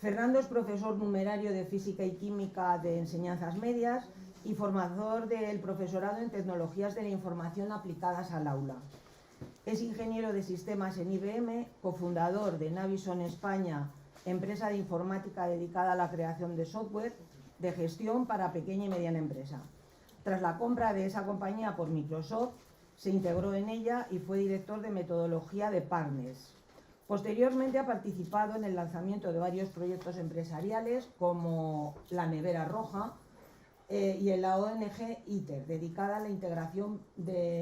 Fernando es profesor numerario de Física y Química de enseñanzas medias y formador del profesorado en Tecnologías de la Información aplicadas al aula. Es ingeniero de sistemas en IBM, cofundador de Navison España, empresa de informática dedicada a la creación de software de gestión para pequeña y mediana empresa. Tras la compra de esa compañía por Microsoft, se integró en ella y fue director de metodología de Partners. Posteriormente ha participado en el lanzamiento de varios proyectos empresariales como la Nevera Roja y en la ONG ITER, dedicada a la integración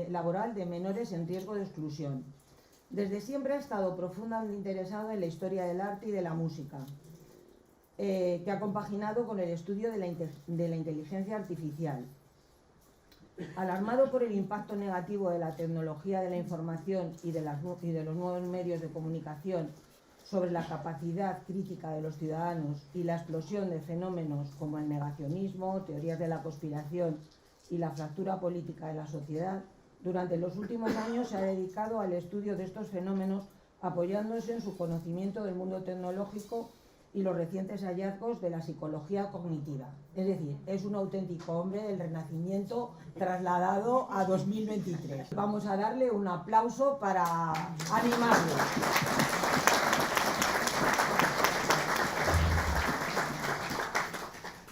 laboral de menores en riesgo de exclusión. Desde siempre ha estado profundamente interesado en la historia del arte y de la música, que ha compaginado con el estudio de la inteligencia artificial. Alarmado por el impacto negativo de la tecnología de la información y de los nuevos medios de comunicación sobre la capacidad crítica de los ciudadanos y la explosión de fenómenos como el negacionismo, teorías de la conspiración y la fractura política de la sociedad, durante los últimos años se ha dedicado al estudio de estos fenómenos apoyándose en su conocimiento del mundo tecnológico y los recientes hallazgos de la psicología cognitiva. Es decir, es un auténtico hombre del Renacimiento trasladado a 2023. Vamos a darle un aplauso para animarlo.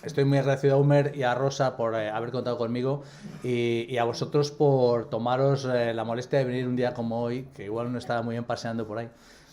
Estoy muy agradecido a Umer y a Rosa por haber contado conmigo y a vosotros por tomaros la molestia de venir un día como hoy, que igual no estaba muy bien paseando por ahí,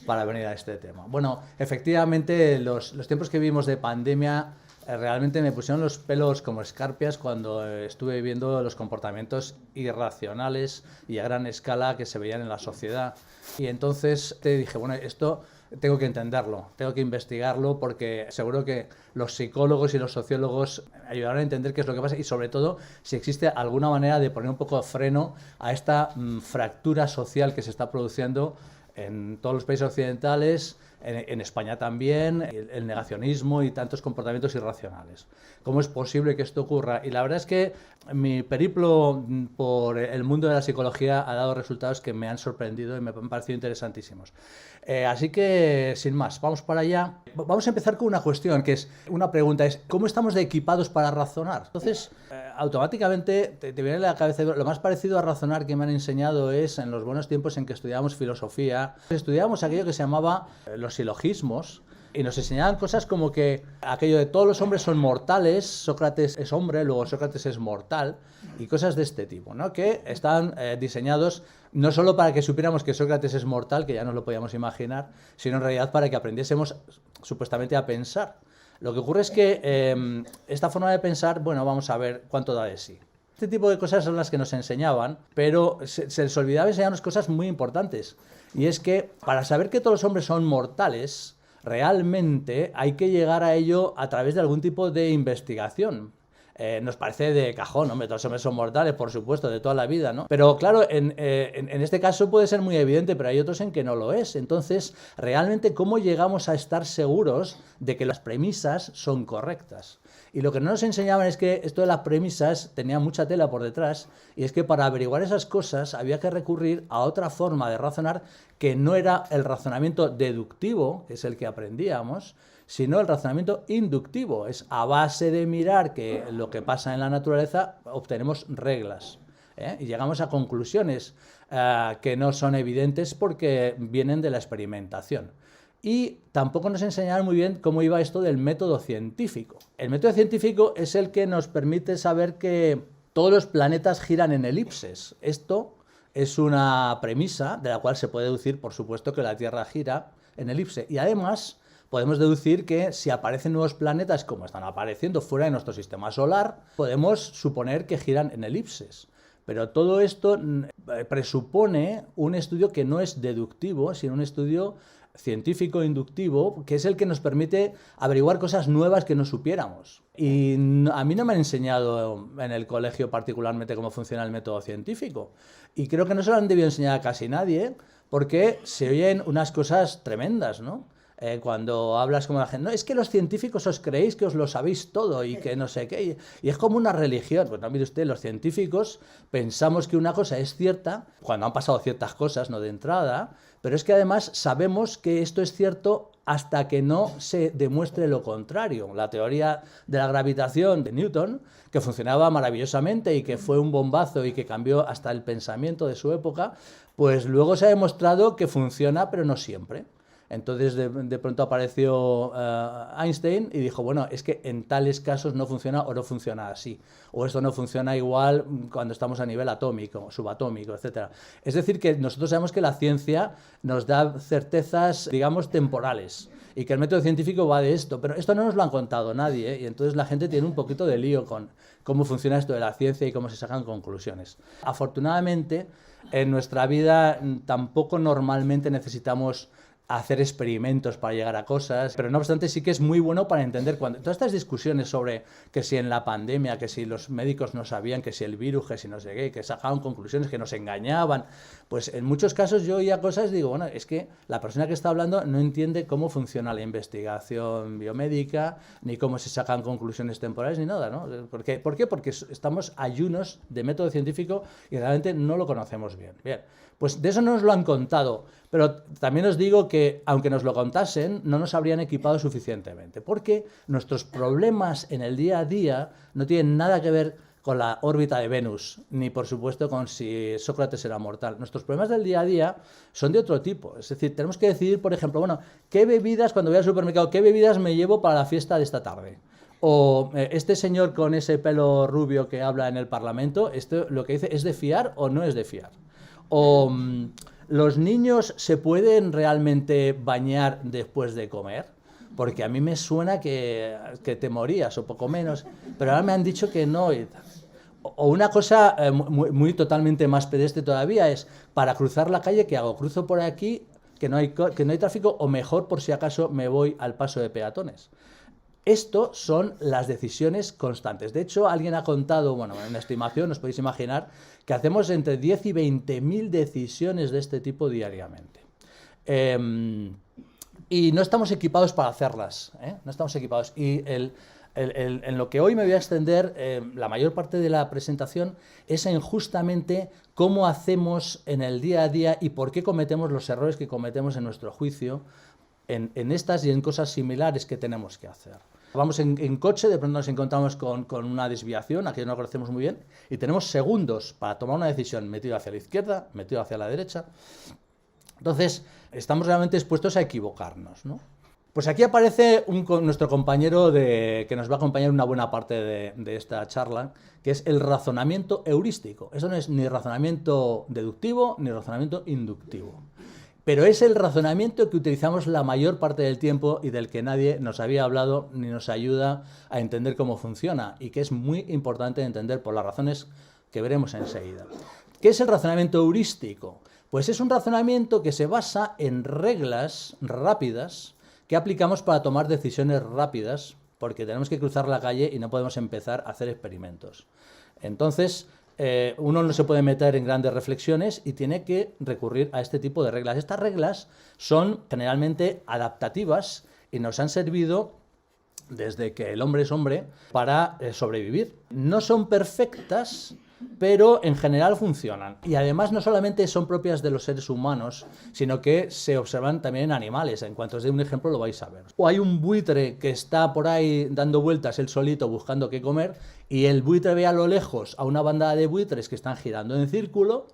para venir a este tema. Bueno, efectivamente, los tiempos que vivimos de pandemia realmente me pusieron los pelos como escarpias cuando estuve viendo los comportamientos irracionales y a gran escala que se veían en la sociedad. Y entonces te dije, bueno, esto tengo que entenderlo, tengo que investigarlo porque seguro que los psicólogos y los sociólogos ayudarán a entender qué es lo que pasa y sobre todo si existe alguna manera de poner un poco de freno a esta fractura social que se está produciendo en todos los países occidentales, en España también, el negacionismo y tantos comportamientos irracionales. ¿Cómo es posible que esto ocurra? Y la verdad es que mi periplo por el mundo de la psicología ha dado resultados que me han sorprendido y me han parecido interesantísimos. Así que, sin más, vamos para allá. Vamos a empezar con una cuestión, que es una pregunta, es ¿cómo estamos de equipados para razonar? Entonces, automáticamente te viene a la cabeza, lo más parecido a razonar que me han enseñado es en los buenos tiempos en que estudiábamos filosofía. Estudiábamos aquello que se llamaba los silogismos y nos enseñaban cosas como que aquello de todos los hombres son mortales, Sócrates es hombre, luego Sócrates es mortal y cosas de este tipo, ¿no? Que están diseñados no solo para que supiéramos que Sócrates es mortal, que ya nos lo podíamos imaginar, sino en realidad para que aprendiésemos supuestamente a pensar. Lo que ocurre es que esta forma de pensar, bueno, vamos a ver cuánto da de sí. Este tipo de cosas son las que nos enseñaban, pero se les olvidaba enseñarnos cosas muy importantes. Y es que para saber que todos los hombres son mortales, realmente hay que llegar a ello a través de algún tipo de investigación. Nos parece de cajón, ¿no? Todos los hombres son mortales, por supuesto, de toda la vida, ¿no? Pero claro, en este caso puede ser muy evidente, pero hay otros en que no lo es. Entonces, realmente, ¿cómo llegamos a estar seguros de que las premisas son correctas? Y lo que no nos enseñaban es que esto de las premisas tenía mucha tela por detrás, y es que para averiguar esas cosas había que recurrir a otra forma de razonar que no era el razonamiento deductivo, que es el que aprendíamos, sino el razonamiento inductivo. Es a base de mirar que lo que pasa en la naturaleza obtenemos reglas, y llegamos a conclusiones que no son evidentes porque vienen de la experimentación. Y tampoco nos enseñaron muy bien cómo iba esto del método científico. El método científico es el que nos permite saber que todos los planetas giran en elipses. Esto es una premisa de la cual se puede deducir, por supuesto, que la Tierra gira en elipse. Y además podemos deducir que si aparecen nuevos planetas como están apareciendo fuera de nuestro sistema solar, podemos suponer que giran en elipses. Pero todo esto presupone un estudio que no es deductivo, sino un estudio científico inductivo, que es el que nos permite averiguar cosas nuevas que no supiéramos. Y a mí no me han enseñado en el colegio particularmente cómo funciona el método científico. Y creo que no se lo han debido enseñar a casi nadie, porque se oyen unas cosas tremendas, ¿no? Cuando hablas como la gente, no, es que los científicos os creéis que os lo sabéis todo y que no sé qué, y es como una religión. Pues no, mire usted, los científicos pensamos que una cosa es cierta cuando han pasado ciertas cosas, no de entrada, pero es que además sabemos que esto es cierto hasta que no se demuestre lo contrario. La teoría de la gravitación de Newton, que funcionaba maravillosamente y que fue un bombazo y que cambió hasta el pensamiento de su época, pues luego se ha demostrado que funciona, pero no siempre. Entonces de pronto apareció Einstein y dijo, bueno, es que en tales casos no funciona o no funciona así, o esto no funciona igual cuando estamos a nivel atómico, subatómico, etc. Es decir, que nosotros sabemos que la ciencia nos da certezas, digamos, temporales, y que el método científico va de esto, pero esto no nos lo han contado nadie, ¿eh? Y entonces la gente tiene un poquito de lío con cómo funciona esto de la ciencia y cómo se sacan conclusiones. Afortunadamente, en nuestra vida tampoco normalmente necesitamos hacer experimentos para llegar a cosas, pero no obstante sí que es muy bueno para entender cuando todas estas discusiones sobre que si en la pandemia, que si los médicos no sabían, que si el virus, que si no sé qué, que sacaban conclusiones, que nos engañaban, pues en muchos casos yo oía cosas y digo, bueno, es que la persona que está hablando no entiende cómo funciona la investigación biomédica, ni cómo se sacan conclusiones temporales, ni nada, ¿no? ¿Por qué? Porque estamos ayunos de método científico y realmente no lo conocemos bien. Bien, pues de eso no nos lo han contado, pero también os digo que, aunque nos lo contasen, no nos habrían equipado suficientemente, porque nuestros problemas en el día a día no tienen nada que ver con la órbita de Venus, ni por supuesto con si Sócrates era mortal. Nuestros problemas del día a día son de otro tipo. Es decir, tenemos que decidir, por ejemplo, bueno, ¿qué bebidas, cuando voy al supermercado, qué bebidas me llevo para la fiesta de esta tarde? O este señor con ese pelo rubio que habla en el Parlamento, ¿esto lo que dice es de fiar o no es de fiar? O ¿los niños se pueden realmente bañar después de comer? Porque a mí me suena que te morías o poco menos, pero ahora me han dicho que no. O una cosa muy totalmente más pedestre todavía es, para cruzar la calle, ¿qué hago? ¿Cruzo por aquí, que no hay tráfico, o mejor, por si acaso, me voy al paso de peatones? Esto son las decisiones constantes. De hecho, alguien ha contado, bueno, en una estimación, os podéis imaginar, que hacemos entre 10 y 20.000 decisiones de este tipo diariamente. Y no estamos equipados para hacerlas, ¿eh? No estamos equipados. Y en lo que hoy me voy a extender, la mayor parte de la presentación, es en justamente cómo hacemos en el día a día y por qué cometemos los errores que cometemos en nuestro juicio en estas y en cosas similares que tenemos que hacer. Vamos en coche, de pronto nos encontramos con una desviación, aquí no lo conocemos muy bien, y tenemos segundos para tomar una decisión, metido hacia la izquierda, metido hacia la derecha. Entonces, estamos realmente expuestos a equivocarnos, ¿no? Pues aquí aparece nuestro compañero que nos va a acompañar una buena parte de esta charla, que es el razonamiento heurístico. Eso no es ni razonamiento deductivo ni razonamiento inductivo. Pero es el razonamiento que utilizamos la mayor parte del tiempo y del que nadie nos había hablado ni nos ayuda a entender cómo funciona, y que es muy importante entender por las razones que veremos enseguida. ¿Qué es el razonamiento heurístico? Pues es un razonamiento que se basa en reglas rápidas que aplicamos para tomar decisiones rápidas, porque tenemos que cruzar la calle y no podemos empezar a hacer experimentos. Entonces, uno no se puede meter en grandes reflexiones y tiene que recurrir a este tipo de reglas. Estas reglas son generalmente adaptativas y nos han servido desde que el hombre es hombre para sobrevivir. No son perfectas, pero en general funcionan. Y además no solamente son propias de los seres humanos, sino que se observan también en animales. En cuanto os dé un ejemplo lo vais a ver. O hay un buitre que está por ahí dando vueltas él solito buscando qué comer, y el buitre ve a lo lejos a una bandada de buitres que están girando en círculo.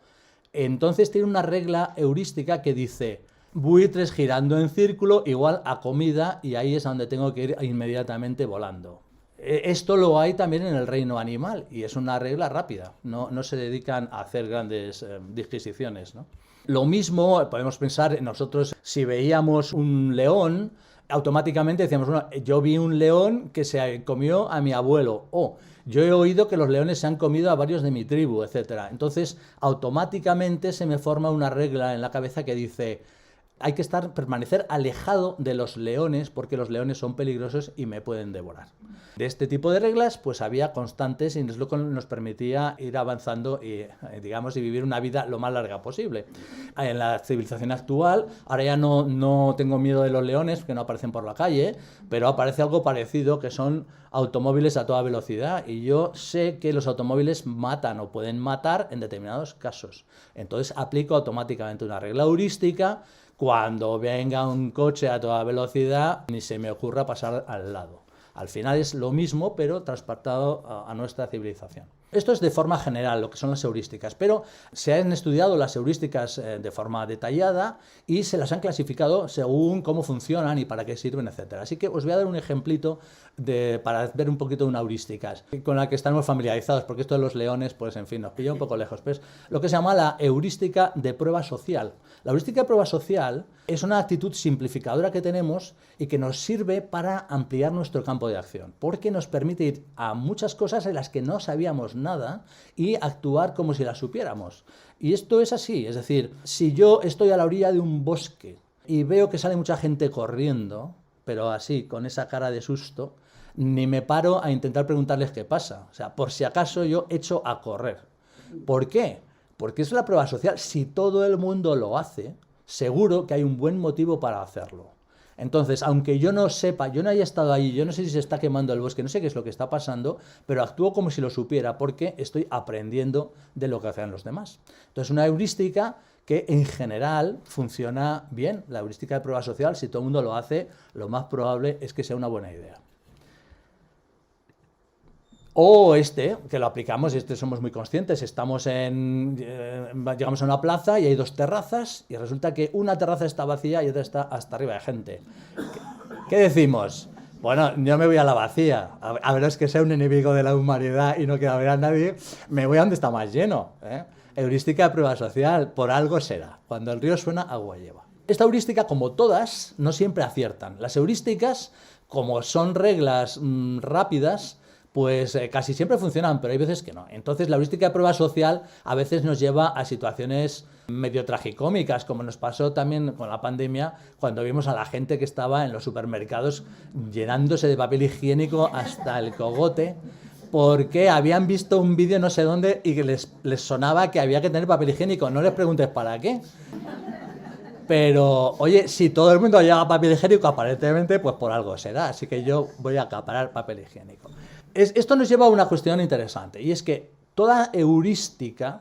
Entonces tiene una regla heurística que dice: buitres girando en círculo igual a comida, y ahí es a donde tengo que ir inmediatamente volando. Esto lo hay también en el reino animal y es una regla rápida, no se dedican a hacer grandes disquisiciones, ¿no? Lo mismo podemos pensar en nosotros, si veíamos un león, automáticamente decíamos, bueno, yo vi un león que se comió a mi abuelo, o yo he oído que los leones se han comido a varios de mi tribu, etc. Entonces, automáticamente se me forma una regla en la cabeza que dice: hay que permanecer alejado de los leones porque los leones son peligrosos y me pueden devorar. De este tipo de reglas pues había constantes y es lo que nos permitía ir avanzando y, digamos, y vivir una vida lo más larga posible. En la civilización actual, ahora ya no tengo miedo de los leones que no aparecen por la calle, pero aparece algo parecido, que son automóviles a toda velocidad, y yo sé que los automóviles matan o pueden matar en determinados casos. Entonces aplico automáticamente una regla heurística Cuando venga un coche a toda velocidad, ni se me ocurra pasar al lado. Al final es lo mismo, pero transportado a nuestra civilización. Esto es de forma general, lo que son las heurísticas, pero se han estudiado las heurísticas de forma detallada y se las han clasificado según cómo funcionan y para qué sirven, etc. Así que os voy a dar un ejemplito para ver un poquito de una heurísticas con la que estamos familiarizados, porque esto de los leones, pues en fin, nos pilla un poco lejos. Pues lo que se llama la heurística de prueba social. La heurística de prueba social es una actitud simplificadora que tenemos y que nos sirve para ampliar nuestro campo de acción, porque nos permite ir a muchas cosas en las que no sabíamos nada y actuar como si las supiéramos. Y esto es así, es decir, si yo estoy a la orilla de un bosque y veo que sale mucha gente corriendo, pero así, con esa cara de susto, ni me paro a intentar preguntarles qué pasa. O sea, por si acaso yo echo a correr. ¿Por qué? Porque es la prueba social. Si todo el mundo lo hace, seguro que hay un buen motivo para hacerlo. Entonces, aunque yo no sepa, yo no haya estado ahí, yo no sé si se está quemando el bosque, no sé qué es lo que está pasando, pero actúo como si lo supiera porque estoy aprendiendo de lo que hacen los demás. Entonces, una heurística que en general funciona bien. La heurística de prueba social, si todo el mundo lo hace, lo más probable es que sea una buena idea. O que lo aplicamos, y somos muy conscientes, llegamos a una plaza y hay dos terrazas y resulta que una terraza está vacía y otra está hasta arriba de gente. ¿Qué decimos? Bueno, yo me voy a la vacía, a ver, es que sea un enemigo de la humanidad y no quiera ver a nadie, me voy a donde está más lleno. Heurística de prueba social, por algo será. Cuando el río suena, agua lleva. Esta heurística, como todas, no siempre aciertan. Las heurísticas, como son reglas rápidas, pues casi siempre funcionan, pero hay veces que no. Entonces la heurística de prueba social a veces nos lleva a situaciones medio tragicómicas, como nos pasó también con la pandemia, cuando vimos a la gente que estaba en los supermercados llenándose de papel higiénico hasta el cogote, porque habían visto un vídeo no sé dónde y que les sonaba que había que tener papel higiénico. No les preguntes para qué. Pero, oye, si todo el mundo lleva papel higiénico, aparentemente, pues por algo será. Así que yo voy a acaparar papel higiénico. Esto nos lleva a una cuestión interesante, y es que toda heurística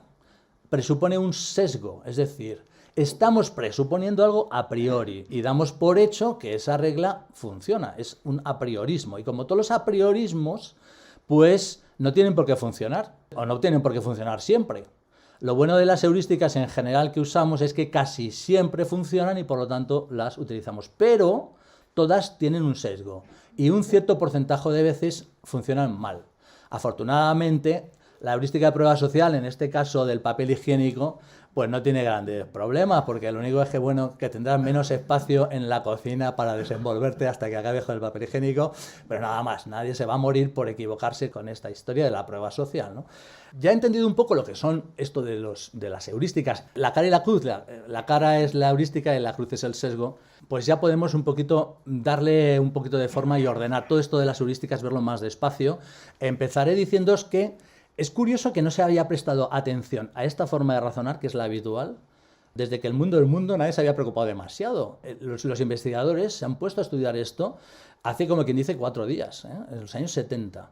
presupone un sesgo, es decir, estamos presuponiendo algo a priori y damos por hecho que esa regla funciona, es un apriorismo, y como todos los apriorismos, pues no tienen por qué funcionar, o no tienen por qué funcionar siempre. Lo bueno de las heurísticas en general que usamos es que casi siempre funcionan y por lo tanto las utilizamos, pero todas tienen un sesgo y un cierto porcentaje de veces funcionan mal. Afortunadamente, la heurística de prueba social, en este caso del papel higiénico, pues no tiene grandes problemas, porque lo único es que, bueno, que tendrás menos espacio en la cocina para desenvolverte hasta que acabes con el papel higiénico, pero nada más, nadie se va a morir por equivocarse con esta historia de la prueba social, ¿no? Ya he entendido un poco lo que son esto de las heurísticas, la cara y la cruz, la cara es la heurística y la cruz es el sesgo, pues ya podemos un poquito darle un poquito de forma y ordenar todo esto de las heurísticas, verlo más despacio. Empezaré diciéndoos que es curioso que no se había prestado atención a esta forma de razonar, que es la habitual. Desde que el mundo del mundo nadie se había preocupado demasiado. Los investigadores se han puesto a estudiar esto hace, como quien dice, 4 días, en los años 70.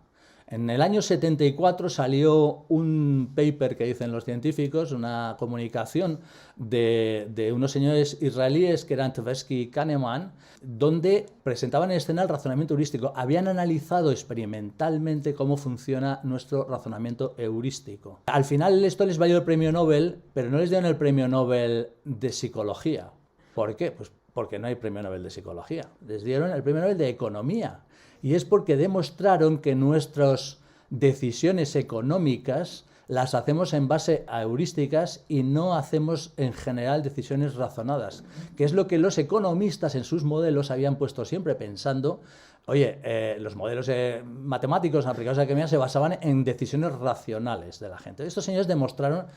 En el año 74 salió un paper que dicen los científicos, una comunicación de unos señores israelíes que eran Tversky y Kahneman, donde presentaban en escena el razonamiento heurístico. Habían analizado experimentalmente cómo funciona nuestro razonamiento heurístico. Al final esto les valió el premio Nobel, pero no les dieron el premio Nobel de psicología. ¿Por qué? Pues porque no hay premio Nobel de psicología. Les dieron el premio Nobel de economía. Y es porque demostraron que nuestras decisiones económicas las hacemos en base a heurísticas y no hacemos en general decisiones razonadas, que es lo que los economistas en sus modelos habían puesto siempre pensando. Oye, los modelos matemáticos aplicados a la economía se basaban en decisiones racionales de la gente. Estos señores demostraron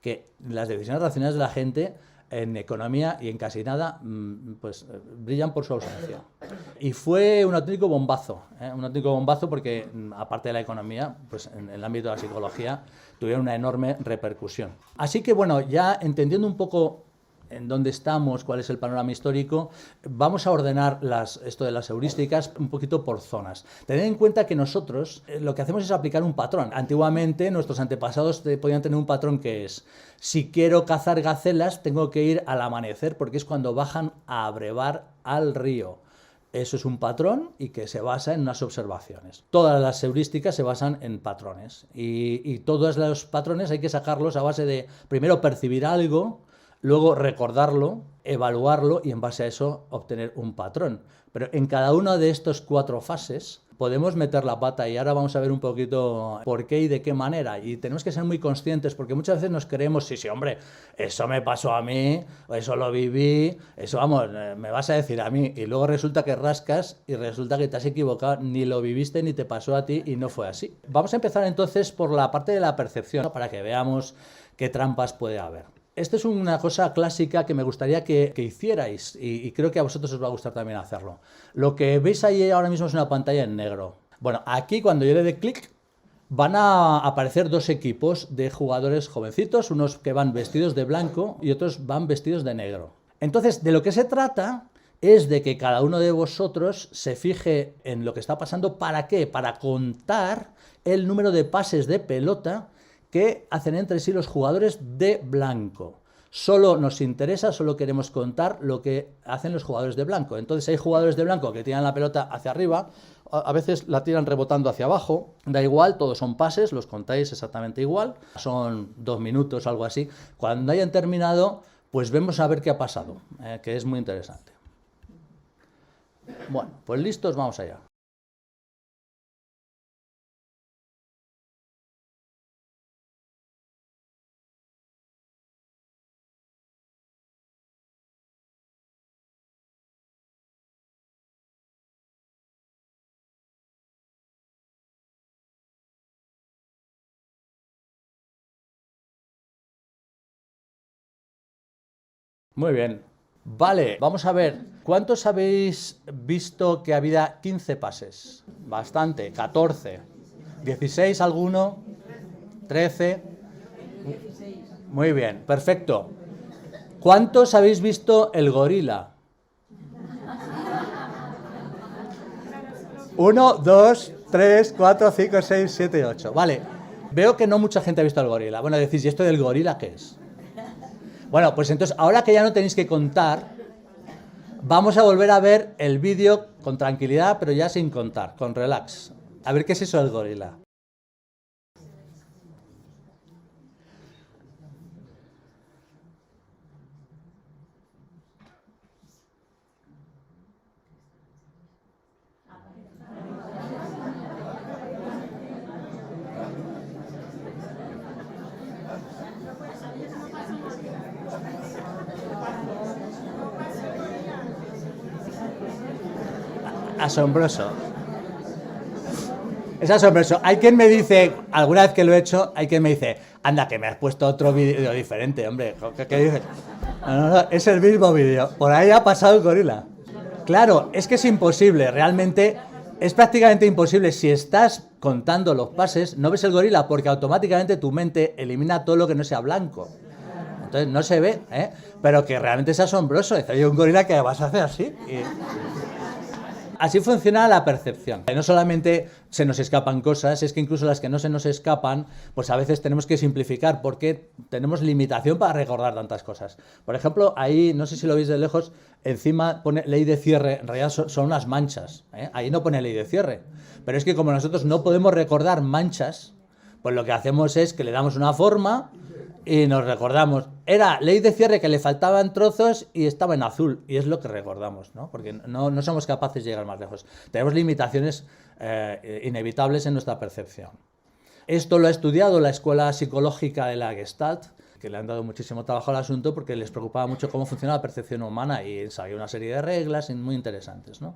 que las decisiones racionales de la gente en economía y en casi nada, pues brillan por su ausencia. Y fue un auténtico bombazo porque, aparte de la economía, pues en el ámbito de la psicología, tuvieron una enorme repercusión. Así que, bueno, ya entendiendo un poco en dónde estamos, cuál es el panorama histórico, vamos a ordenar esto de las heurísticas un poquito por zonas. Tened en cuenta que nosotros lo que hacemos es aplicar un patrón. Antiguamente nuestros antepasados podían tener un patrón que es: si quiero cazar gacelas, tengo que ir al amanecer porque es cuando bajan a abrevar al río. Eso es un patrón y que se basa en unas observaciones. Todas las heurísticas se basan en patrones y todos los patrones hay que sacarlos a base de, primero, percibir algo, luego recordarlo, evaluarlo y en base a eso obtener un patrón. Pero en cada una de estas 4 fases podemos meter la pata y ahora vamos a ver un poquito por qué y de qué manera. Y tenemos que ser muy conscientes porque muchas veces nos creemos, sí, hombre, eso me pasó a mí, eso lo viví, eso, vamos, me vas a decir a mí. Y luego resulta que rascas y resulta que te has equivocado, ni lo viviste ni te pasó a ti y no fue así. Vamos a empezar entonces por la parte de la percepción, ¿no? Para que veamos qué trampas puede haber. Esto es una cosa clásica que me gustaría que hicierais y creo que a vosotros os va a gustar también hacerlo. Lo que veis ahí ahora mismo es una pantalla en negro. Bueno, aquí cuando yo le dé clic van a aparecer 2 equipos de jugadores jovencitos, unos que van vestidos de blanco y otros van vestidos de negro. Entonces, de lo que se trata es de que cada uno de vosotros se fije en lo que está pasando. ¿Para qué? Para contar el número de pases de pelota que hacen entre sí los jugadores de blanco. Solo nos interesa, solo queremos contar lo que hacen los jugadores de blanco. Entonces hay jugadores de blanco que tiran la pelota hacia arriba, a veces la tiran rebotando hacia abajo, da igual, todos son pases, los contáis exactamente igual, son 2 minutos, algo así. Cuando hayan terminado, pues vemos a ver qué ha pasado, que es muy interesante. Bueno, pues listos, vamos allá. Muy bien. Vale, vamos a ver. ¿Cuántos habéis visto que había 15 pases? Bastante. 14. ¿16 alguno? 13. Muy bien, perfecto. ¿Cuántos habéis visto el gorila? 1, 2, 3, 4, 5, 6, 7, 8. Vale. Veo que no mucha gente ha visto el gorila. Bueno, decís, ¿y esto del gorila qué es? Bueno, pues entonces, ahora que ya no tenéis que contar, vamos a volver a ver el vídeo con tranquilidad, pero ya sin contar, con relax. A ver qué es eso del gorila. Asombroso. Es asombroso. Hay quien me dice, alguna vez que lo he hecho, hay quien me dice, anda, que me has puesto otro vídeo diferente, hombre. ¿Qué dices? No, es el mismo vídeo. Por ahí ha pasado el gorila. Claro, es que es imposible, realmente es prácticamente imposible. Si estás contando los pases, no ves el gorila porque automáticamente tu mente elimina todo lo que no sea blanco. Entonces no se ve, pero que realmente es asombroso. Hay un gorila que vas a hacer así. Así funciona la percepción. No solamente se nos escapan cosas, es que incluso las que no se nos escapan, pues a veces tenemos que simplificar porque tenemos limitación para recordar tantas cosas. Por ejemplo, ahí, no sé si lo veis de lejos, encima pone ley de cierre, en realidad son unas manchas. Ahí no pone ley de cierre. Pero es que como nosotros no podemos recordar manchas, pues lo que hacemos es que le damos una forma y nos recordamos. Era ley de cierre que le faltaban trozos y estaba en azul. Y es lo que recordamos, ¿no? Porque no somos capaces de llegar más lejos. Tenemos limitaciones inevitables en nuestra percepción. Esto lo ha estudiado la Escuela Psicológica de la Gestalt, que le han dado muchísimo trabajo al asunto porque les preocupaba mucho cómo funciona la percepción humana y sabía una serie de reglas muy interesantes, ¿no?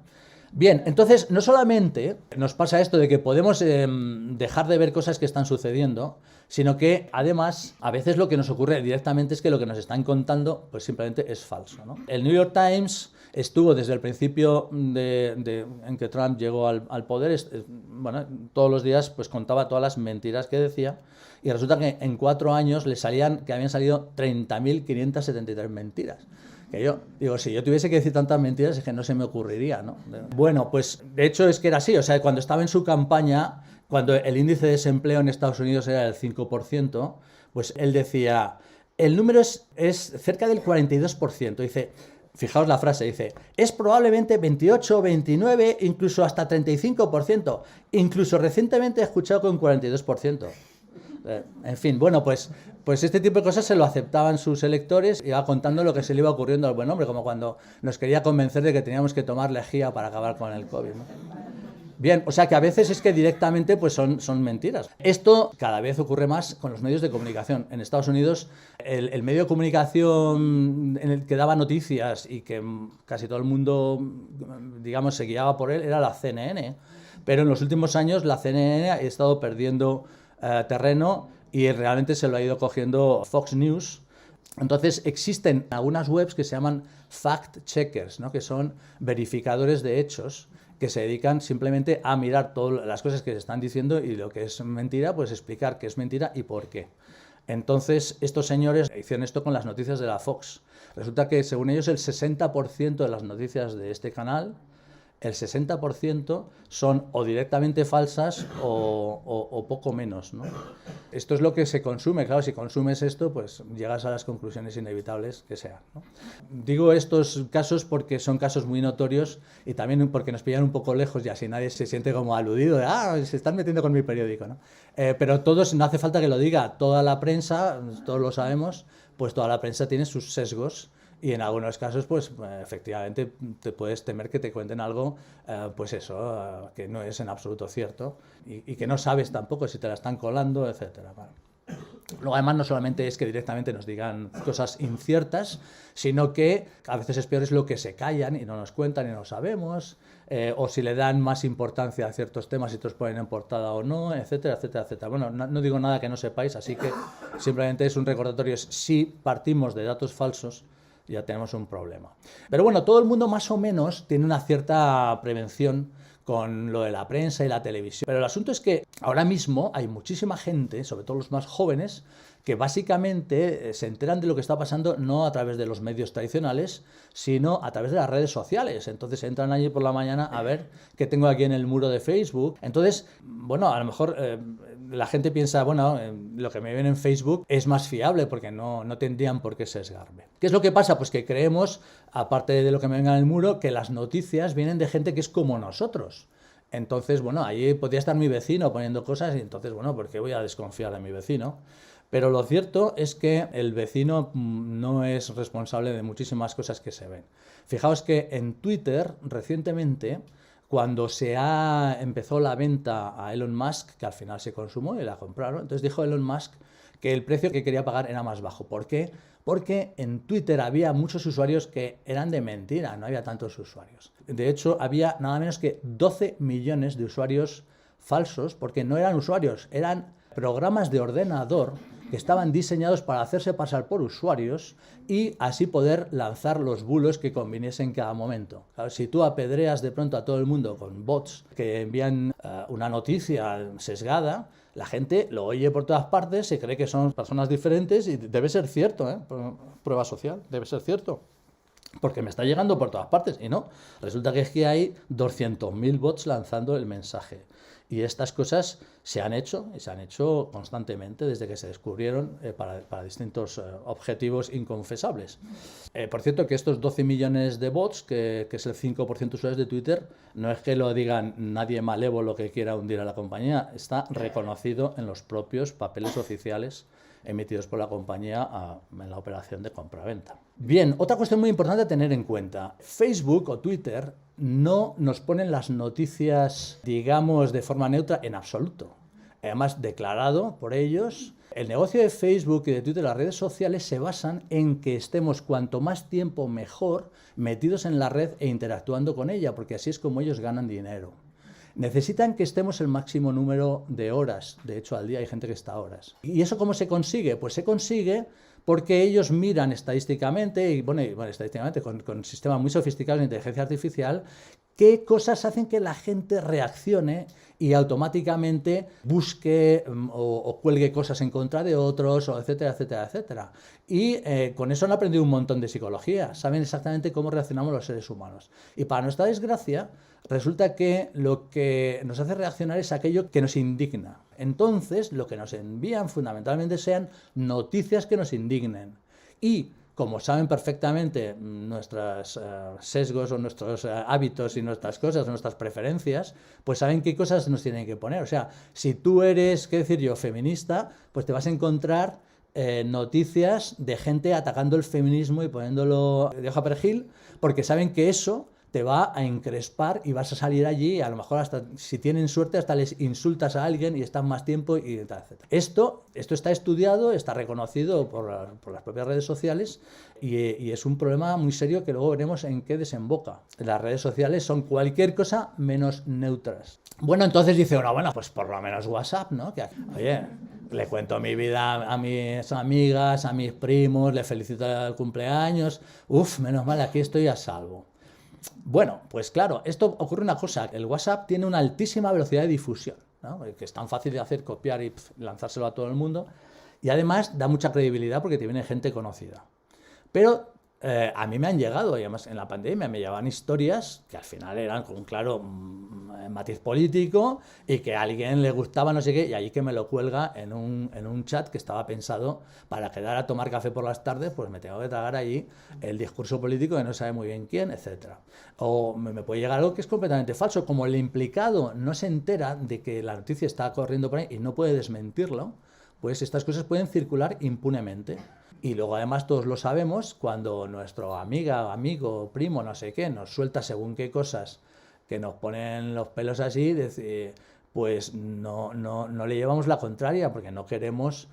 Bien, entonces no solamente nos pasa esto de que podemos dejar de ver cosas que están sucediendo, sino que además a veces lo que nos ocurre directamente es que lo que nos están contando pues simplemente es falso, ¿no? El New York Times estuvo desde el principio en que Trump llegó al poder, bueno, todos los días pues contaba todas las mentiras que decía, y resulta que en 4 años que habían salido 30.573 mentiras. Que yo digo, si yo tuviese que decir tantas mentiras es que no se me ocurriría, ¿no? Bueno, pues de hecho es que era así, o sea, cuando estaba en su campaña, cuando el índice de desempleo en Estados Unidos era del 5%, pues él decía, el número es cerca del 42%, dice, fijaos la frase, dice, es probablemente 28, 29, incluso hasta 35%, incluso recientemente he escuchado con 42%. En fin, bueno, pues este tipo de cosas se lo aceptaban sus electores y iba contando lo que se le iba ocurriendo al buen hombre, como cuando nos quería convencer de que teníamos que tomar lejía para acabar con el COVID, ¿no? Bien, o sea que a veces es que directamente pues son mentiras. Esto cada vez ocurre más con los medios de comunicación. En Estados Unidos el medio de comunicación en el que daba noticias y que casi todo el mundo, digamos, se guiaba por él era la CNN, pero en los últimos años la CNN ha estado perdiendo terreno y realmente se lo ha ido cogiendo Fox News. Entonces existen algunas webs que se llaman fact-checkers, ¿no? Que son verificadores de hechos que se dedican simplemente a mirar todas las cosas que se están diciendo y lo que es mentira, pues explicar qué es mentira y por qué. Entonces estos señores hicieron esto con las noticias de la Fox. Resulta que según ellos el 60% de las noticias de este canal, el 60% son o directamente falsas o poco menos, ¿no? Esto es lo que se consume, claro, si consumes esto, pues llegas a las conclusiones inevitables que sean, ¿no? Digo estos casos porque son casos muy notorios y también porque nos pillan un poco lejos y así nadie se siente como aludido, de, se están metiendo con mi periódico, ¿no? Pero todos, no hace falta que lo diga, toda la prensa, todos lo sabemos, pues toda la prensa tiene sus sesgos. Y en algunos casos, pues efectivamente te puedes temer que te cuenten algo, pues eso, que no es en absoluto cierto y que no sabes tampoco si te la están colando, etcétera. Bueno. Luego, además, no solamente es que directamente nos digan cosas inciertas, sino que a veces es peor es lo que se callan y no nos cuentan y no lo sabemos, o si le dan más importancia a ciertos temas y te los ponen en portada o no, etcétera, etcétera, etcétera. Bueno, no digo nada que no sepáis, así que simplemente es un recordatorio. Si partimos de datos falsos, ya tenemos un problema. Pero bueno, todo el mundo más o menos tiene una cierta prevención con lo de la prensa y la televisión. Pero el asunto es que ahora mismo hay muchísima gente, sobre todo los más jóvenes, que básicamente se enteran de lo que está pasando no a través de los medios tradicionales, sino a través de las redes sociales. Entonces entran allí por la mañana a ver qué tengo aquí en el muro de Facebook. Entonces, bueno, a lo mejor la gente piensa, bueno, lo que me ven en Facebook es más fiable porque no tendrían por qué sesgarme. ¿Qué es lo que pasa? Pues que creemos, aparte de lo que me venga en el muro, que las noticias vienen de gente que es como nosotros. Entonces, bueno, allí podría estar mi vecino poniendo cosas y entonces, bueno, ¿por qué voy a desconfiar de mi vecino? Pero lo cierto es que el vecino no es responsable de muchísimas cosas que se ven. Fijaos que en Twitter, recientemente, cuando empezó la venta a Elon Musk, que al final se consumó y la compraron, entonces dijo Elon Musk que el precio que quería pagar era más bajo. ¿Por qué? Porque en Twitter había muchos usuarios que eran de mentira, no había tantos usuarios. De hecho, había nada menos que 12 millones de usuarios falsos, porque no eran usuarios, eran programas de ordenador que estaban diseñados para hacerse pasar por usuarios y así poder lanzar los bulos que conviniese en cada momento. Claro, si tú apedreas de pronto a todo el mundo con bots que envían una noticia sesgada, la gente lo oye por todas partes, se cree que son personas diferentes y debe ser cierto, ¿eh? Prueba social, debe ser cierto. Porque me está llegando por todas partes y no. Resulta que es que hay 200.000 bots lanzando el mensaje. Y estas cosas se han hecho y se han hecho constantemente desde que se descubrieron para distintos objetivos inconfesables. Por cierto, que estos 12 millones de bots, que es el 5% de usuarios de Twitter, no es que lo digan nadie malévolo que quiera hundir a la compañía, está reconocido en los propios papeles oficiales emitidos por la compañía en la operación de compraventa. Bien, otra cuestión muy importante a tener en cuenta. Facebook o Twitter no nos ponen las noticias, digamos, de forma neutra en absoluto. Además, declarado por ellos El negocio de Facebook y de Twitter, las redes sociales, se basan en que estemos cuanto más tiempo mejor metidos en la red e interactuando con ella, porque así es como ellos ganan dinero. Necesitan que estemos el máximo número de horas, de hecho al día hay gente que está horas. ¿Y eso cómo se consigue? Pues se consigue porque ellos miran estadísticamente, y bueno, estadísticamente con sistemas muy sofisticados de inteligencia artificial, qué cosas hacen que la gente reaccione y automáticamente busque o cuelgue cosas en contra de otros, o etcétera, etcétera, etcétera. Y con eso han aprendido un montón de psicología, saben exactamente cómo reaccionamos los seres humanos. Y para nuestra desgracia, resulta que lo que nos hace reaccionar es aquello que nos indigna. Entonces, lo que nos envían fundamentalmente sean noticias que nos indignen. Y como saben perfectamente nuestros sesgos o nuestros hábitos y nuestras cosas, nuestras preferencias, pues saben qué cosas nos tienen que poner. O sea, si tú eres, qué decir yo, feminista, pues te vas a encontrar noticias de gente atacando el feminismo y poniéndolo de hoja perejil, porque saben que eso te va a encrespar y vas a salir allí, a lo mejor hasta, si tienen suerte, hasta les insultas a alguien y estás más tiempo y tal, etc. Esto está estudiado, está reconocido por las propias redes sociales y es un problema muy serio que luego veremos en qué desemboca. Las redes sociales son cualquier cosa menos neutras. Bueno, entonces dice uno, bueno, pues por lo menos WhatsApp, ¿no? Que, oye, le cuento mi vida a mis amigas, a mis primos, le felicito el cumpleaños, menos mal, aquí estoy a salvo. Bueno, pues claro, esto ocurre una cosa, el WhatsApp tiene una altísima velocidad de difusión, ¿no? Que es tan fácil de hacer, copiar y lanzárselo a todo el mundo, y además da mucha credibilidad porque te viene gente conocida. Pero a mí me han llegado, y además en la pandemia me llevaban historias que al final eran con un claro matiz político y que a alguien le gustaba no sé qué, y allí que me lo cuelga en un chat que estaba pensado para quedar a tomar café por las tardes, pues me tengo que tragar allí el discurso político que no sabe muy bien quién, etc. O me puede llegar algo que es completamente falso, como el implicado no se entera de que la noticia está corriendo por ahí y no puede desmentirlo, pues estas cosas pueden circular impunemente. Y luego además todos lo sabemos, cuando nuestro amiga, amigo, primo, no sé qué, nos suelta según qué cosas que nos ponen los pelos así, pues no le llevamos la contraria porque no queremos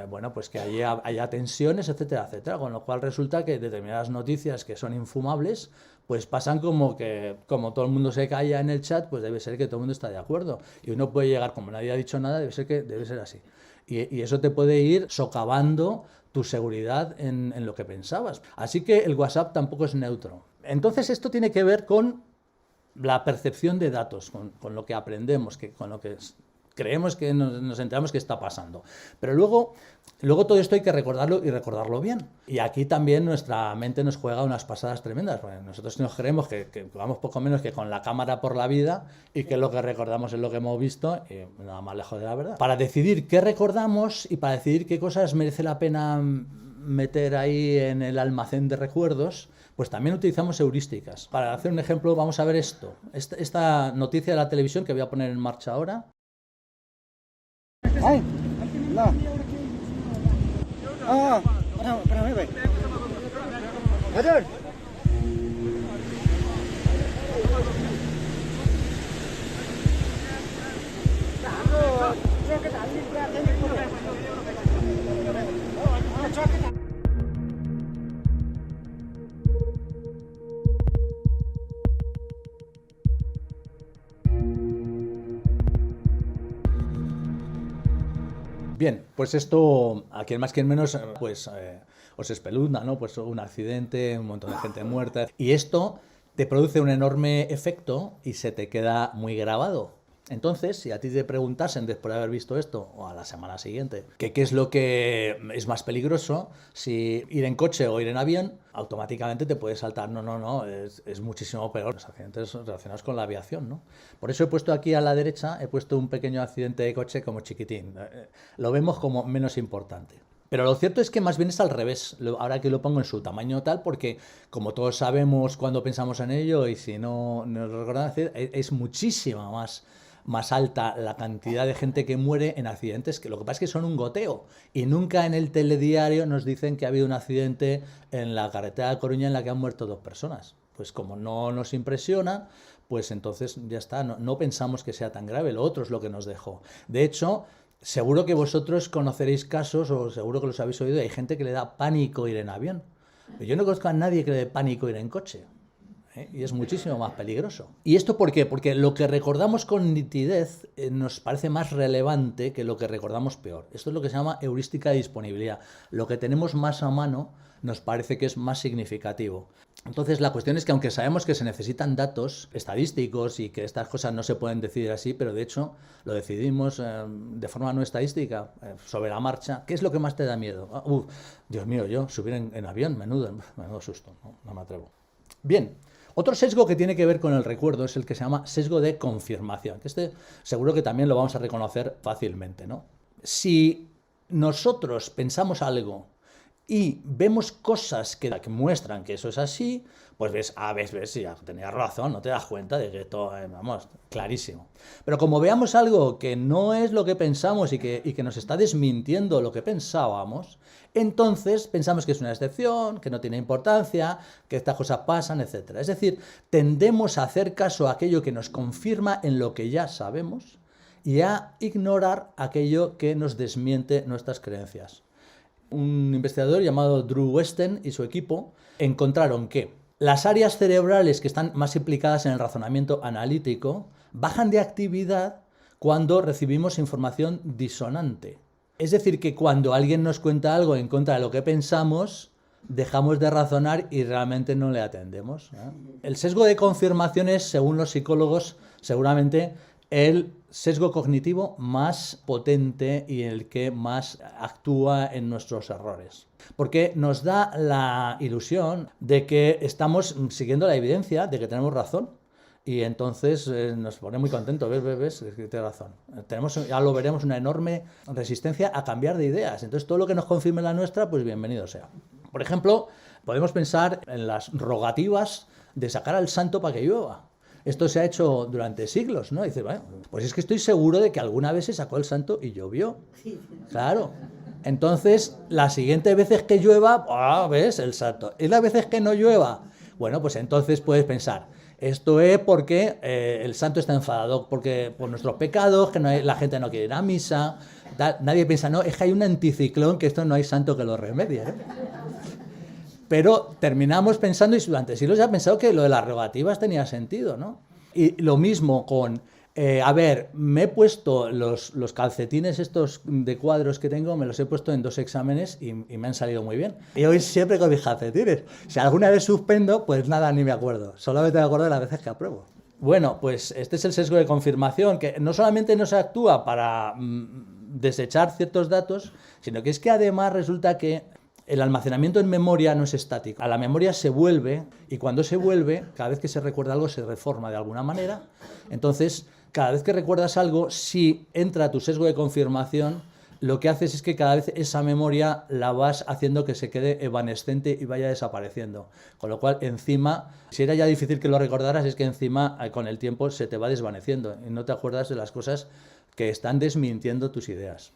bueno, pues que haya tensiones, etcétera, etcétera. Con lo cual resulta que determinadas noticias que son infumables, pues pasan como todo el mundo se calla en el chat, pues debe ser que todo el mundo está de acuerdo. Y uno puede llegar, como nadie ha dicho nada, debe ser así. Y eso te puede ir socavando tu seguridad en lo que pensabas. Así que el WhatsApp tampoco es neutro. Entonces esto tiene que ver con la percepción de datos, con lo que aprendemos, con lo que creemos que nos enteramos que está pasando. Pero luego todo esto hay que recordarlo y recordarlo bien. Y aquí también nuestra mente nos juega unas pasadas tremendas. Bueno, nosotros nos creemos que vamos poco menos que con la cámara por la vida y que lo que recordamos es lo que hemos visto, y nada más lejos de la verdad. Para decidir qué recordamos y para decidir qué cosas merece la pena meter ahí en el almacén de recuerdos, pues también utilizamos heurísticas. Para hacer un ejemplo, vamos a ver esto. Esta noticia de la televisión que voy a poner en marcha ahora. Ay, no. Espérame, ve. Ayer. Bien, pues esto, a quien más, quien menos, pues os espeluzna, ¿no? Pues un accidente, un montón de gente muerta. Y esto te produce un enorme efecto y se te queda muy grabado. Entonces, si a ti te preguntasen después de haber visto esto, o a la semana siguiente, que qué es lo que es más peligroso, si ir en coche o ir en avión, automáticamente te puedes saltar, no, es muchísimo peor los accidentes relacionados con la aviación, ¿no? Por eso he puesto aquí a la derecha, he puesto un pequeño accidente de coche como chiquitín. Lo vemos como menos importante. Pero lo cierto es que más bien es al revés, ahora que lo pongo en su tamaño tal, porque como todos sabemos cuando pensamos en ello, y si no nos recordamos, es muchísima más alta la cantidad de gente que muere en accidentes, que lo que pasa es que son un goteo, y nunca en el telediario nos dicen que ha habido un accidente en la carretera de Coruña en la que han muerto 2 personas. Pues como no nos impresiona, pues entonces ya está, no pensamos que sea tan grave, lo otro es lo que nos dejó. De hecho, Seguro que vosotros conoceréis casos, o seguro que los habéis oído, hay gente que le da pánico ir en avión. Pero yo no conozco a nadie que le dé pánico ir en coche. Y es muchísimo más peligroso. ¿Y esto por qué? Porque lo que recordamos con nitidez nos parece más relevante que lo que recordamos peor. Esto es lo que se llama heurística de disponibilidad. Lo que tenemos más a mano nos parece que es más significativo. Entonces la cuestión es que aunque sabemos que se necesitan datos estadísticos y que estas cosas no se pueden decidir así, pero de hecho lo decidimos de forma no estadística, sobre la marcha. ¿Qué es lo que más te da miedo? Dios mío, yo subir en avión, menudo susto, no me atrevo. Bien. Otro sesgo que tiene que ver con el recuerdo es el que se llama sesgo de confirmación, que este seguro que también lo vamos a reconocer fácilmente, ¿no? Si nosotros pensamos algo y vemos cosas que muestran que eso es así, pues ves, sí, ya tenías razón, no te das cuenta de que esto, vamos, clarísimo. Pero como veamos algo que no es lo que pensamos y que nos está desmintiendo lo que pensábamos, entonces pensamos que es una excepción, que no tiene importancia, que estas cosas pasan, etc. Es decir, tendemos a hacer caso a aquello que nos confirma en lo que ya sabemos y a ignorar aquello que nos desmiente nuestras creencias. Un investigador llamado Drew Westen y su equipo encontraron que las áreas cerebrales que están más implicadas en el razonamiento analítico bajan de actividad cuando recibimos información disonante. Es decir, que cuando alguien nos cuenta algo en contra de lo que pensamos, dejamos de razonar y realmente no le atendemos. El sesgo de confirmación es, según los psicólogos, seguramente el sesgo cognitivo más potente y el que más actúa en nuestros errores. Porque nos da la ilusión de que estamos siguiendo la evidencia, de que tenemos razón. Y entonces nos pone muy contentos, ves, que tienes razón. Ya lo veremos, una enorme resistencia a cambiar de ideas. Entonces todo lo que nos confirme la nuestra, pues bienvenido sea. Por ejemplo, podemos pensar en las rogativas de sacar al santo para que llueva. Esto se ha hecho durante siglos, ¿no? Dice, bueno, pues es que estoy seguro de que alguna vez se sacó el santo y llovió. Claro. Entonces, las siguientes veces que llueva, ves el santo. Y las veces que no llueva, bueno, pues entonces puedes pensar, esto es porque el santo está enfadado por nuestros pecados, que la gente no quiere ir a misa. Nadie piensa, no, es que hay un anticiclón, que esto no hay santo que lo remedie, ¿eh? Pero terminamos pensando, y durante siglos ya he pensado que lo de las rogativas tenía sentido, ¿no? Y lo mismo con, me he puesto los calcetines estos de cuadros que tengo, me los he puesto en 2 exámenes y me han salido muy bien. Y hoy siempre con mis calcetines. Si alguna vez suspendo, pues nada, ni me acuerdo. Solamente me acuerdo de las veces que apruebo. Bueno, pues este es el sesgo de confirmación, que no solamente no se actúa para desechar ciertos datos, sino que es que además resulta que el almacenamiento en memoria no es estático. A la memoria se vuelve, y cuando se vuelve, cada vez que se recuerda algo se reforma de alguna manera. Entonces, cada vez que recuerdas algo, si entra tu sesgo de confirmación, lo que haces es que cada vez esa memoria la vas haciendo que se quede evanescente y vaya desapareciendo. Con lo cual, encima, si era ya difícil que lo recordaras, es que encima, con el tiempo, se te va desvaneciendo y no te acuerdas de las cosas que están desmintiendo tus ideas.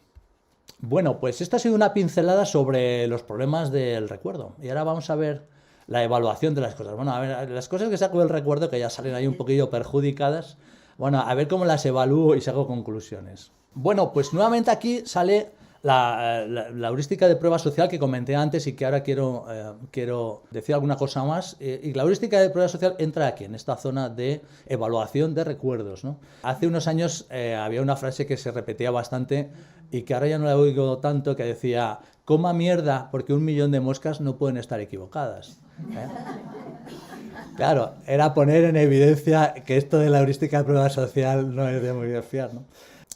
Bueno, pues esta ha sido una pincelada sobre los problemas del recuerdo. Y ahora vamos a ver la evaluación de las cosas. Bueno, a ver, las cosas que saco del recuerdo, que ya salen ahí un poquillo perjudicadas, bueno, a ver cómo las evalúo y saco conclusiones. Bueno, pues nuevamente aquí sale la heurística de prueba social que comenté antes y que ahora quiero decir alguna cosa más. Y la heurística de prueba social entra aquí, en esta zona de evaluación de recuerdos, ¿no? Hace unos años había una frase que se repetía bastante y que ahora ya no la oigo tanto, que decía, coma mierda porque 1.000.000 de moscas no pueden estar equivocadas. Claro, era poner en evidencia que esto de la heurística de prueba social no es de muy bien fiar, ¿no?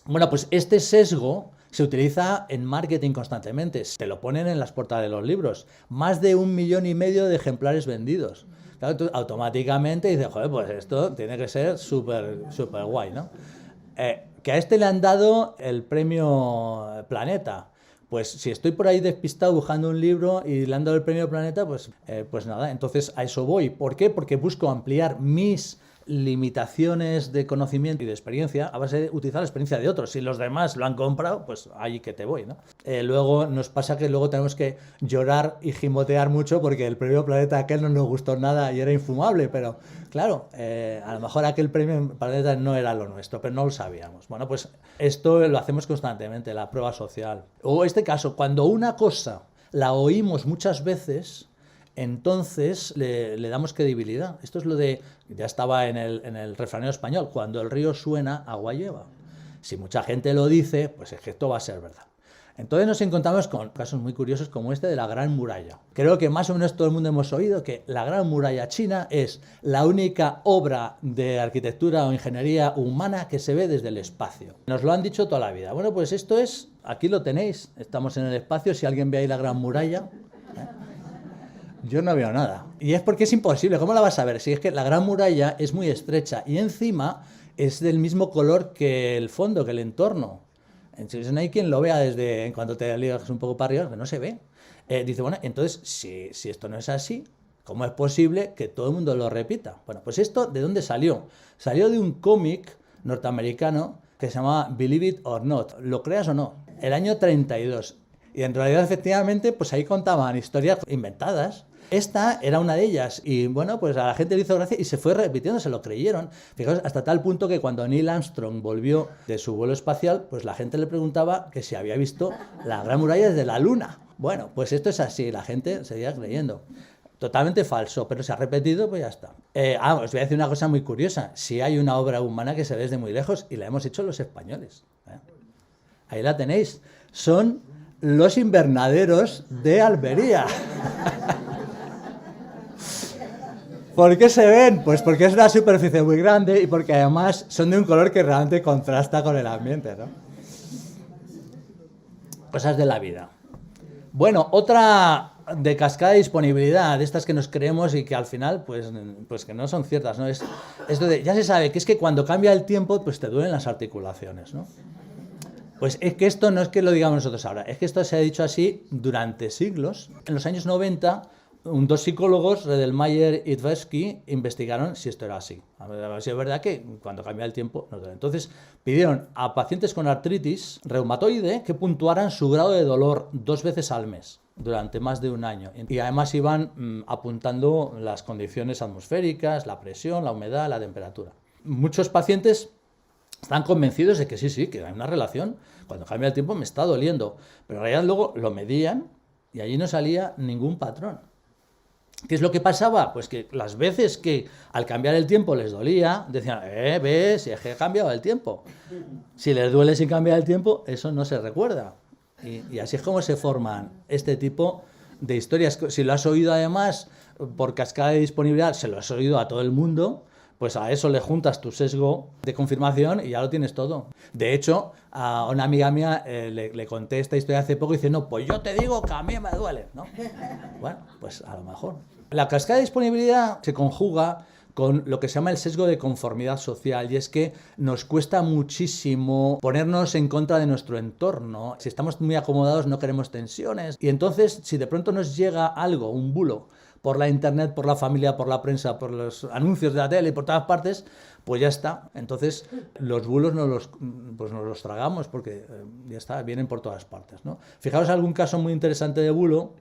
Bueno, pues este sesgo se utiliza en marketing constantemente. Te lo ponen en las portadas de los libros. Más de 1,5 millones de ejemplares vendidos. Claro, tú automáticamente dices, joder, pues esto tiene que ser súper guay, ¿no? Que a este le han dado el premio Planeta. Pues si estoy por ahí despistado buscando un libro y le han dado el premio Planeta, pues nada, entonces a eso voy. ¿Por qué? Porque busco ampliar mis limitaciones de conocimiento y de experiencia a base de utilizar la experiencia de otros. Si los demás lo han comprado, pues ahí que te voy, ¿no? Luego nos pasa que luego tenemos que llorar y gimotear mucho porque el premio Planeta aquel no nos gustó nada y era infumable, pero claro, a lo mejor aquel premio Planeta no era lo nuestro, pero no lo sabíamos. Bueno, pues esto lo hacemos constantemente, la prueba social. O este caso, cuando una cosa la oímos muchas veces, entonces le damos credibilidad. Esto es lo de, ya estaba en el refranero español, cuando el río suena, agua lleva. Si mucha gente lo dice, pues es que esto va a ser verdad. Entonces nos encontramos con casos muy curiosos como este de la Gran Muralla. Creo que más o menos todo el mundo hemos oído que la Gran Muralla china es la única obra de arquitectura o ingeniería humana que se ve desde el espacio. Nos lo han dicho toda la vida. Bueno, pues esto es, aquí lo tenéis, estamos en el espacio, si alguien ve ahí la Gran Muralla... Yo no veo nada. Y es porque es imposible. ¿Cómo la vas a ver? Si es que la Gran Muralla es muy estrecha y encima es del mismo color que el fondo, que el entorno. Entonces no hay quien lo vea desde en cuanto te ligas un poco para arriba, que no se ve. Dice, bueno, entonces si esto no es así, ¿cómo es posible que todo el mundo lo repita? Bueno, pues esto, ¿de dónde salió? Salió de un cómic norteamericano que se llamaba Believe It or Not, lo creas o no, el año 32. Y en realidad, efectivamente, pues ahí contaban historias inventadas. Esta era una de ellas y bueno, pues a la gente le hizo gracia y se fue repitiendo, se lo creyeron. Fijaos, hasta tal punto que cuando Neil Armstrong volvió de su vuelo espacial, pues la gente le preguntaba que si había visto la Gran Muralla desde la Luna. Bueno, pues esto es así, la gente seguía creyendo. Totalmente falso, pero se ha repetido, pues ya está. Os voy a decir una cosa muy curiosa. Si hay una obra humana que se ve desde muy lejos y la hemos hecho los españoles. Ahí la tenéis. Son los invernaderos de Almería. ¿Por qué se ven? Pues porque es una superficie muy grande y porque además son de un color que realmente contrasta con el ambiente, ¿no? Cosas de la vida. Bueno, otra de cascada de disponibilidad, de estas que nos creemos y que al final, pues que no son ciertas, ¿no? Es esto de, ya se sabe que es que cuando cambia el tiempo, pues te duelen las articulaciones, ¿no? Pues es que esto no es que lo digamos nosotros ahora, es que esto se ha dicho así durante siglos. En los años 90... dos psicólogos, Redelmayer y Tversky, investigaron si esto era así. A ver si es verdad que cuando cambia el tiempo no duele. Entonces pidieron a pacientes con artritis reumatoide que puntuaran su grado de dolor 2 veces al mes durante más de un año. Y además iban apuntando las condiciones atmosféricas, la presión, la humedad, la temperatura. Muchos pacientes están convencidos de que sí, que hay una relación. Cuando cambia el tiempo me está doliendo. Pero en realidad luego lo medían y allí no salía ningún patrón. ¿Qué es lo que pasaba? Pues que las veces que al cambiar el tiempo les dolía, decían, ves, si es que ha cambiado el tiempo. Si les duele sin cambiar el tiempo, eso no se recuerda. Y así es como se forman este tipo de historias. Si lo has oído además por cascada de disponibilidad, se lo has oído a todo el mundo, pues a eso le juntas tu sesgo de confirmación y ya lo tienes todo. De hecho, a una amiga mía le conté esta historia hace poco y dice, no, pues yo te digo que a mí me duele, ¿no? Bueno, pues a lo mejor. La cascada de disponibilidad se conjuga con lo que se llama el sesgo de conformidad social, y es que nos cuesta muchísimo ponernos en contra de nuestro entorno. Si estamos muy acomodados no queremos tensiones, y entonces si de pronto nos llega algo, un bulo, por la internet, por la familia, por la prensa, por los anuncios de la tele y por todas partes, pues ya está. Entonces los bulos nos los tragamos porque ya está, vienen por todas partes, ¿no? Fijaos algún caso muy interesante de bulo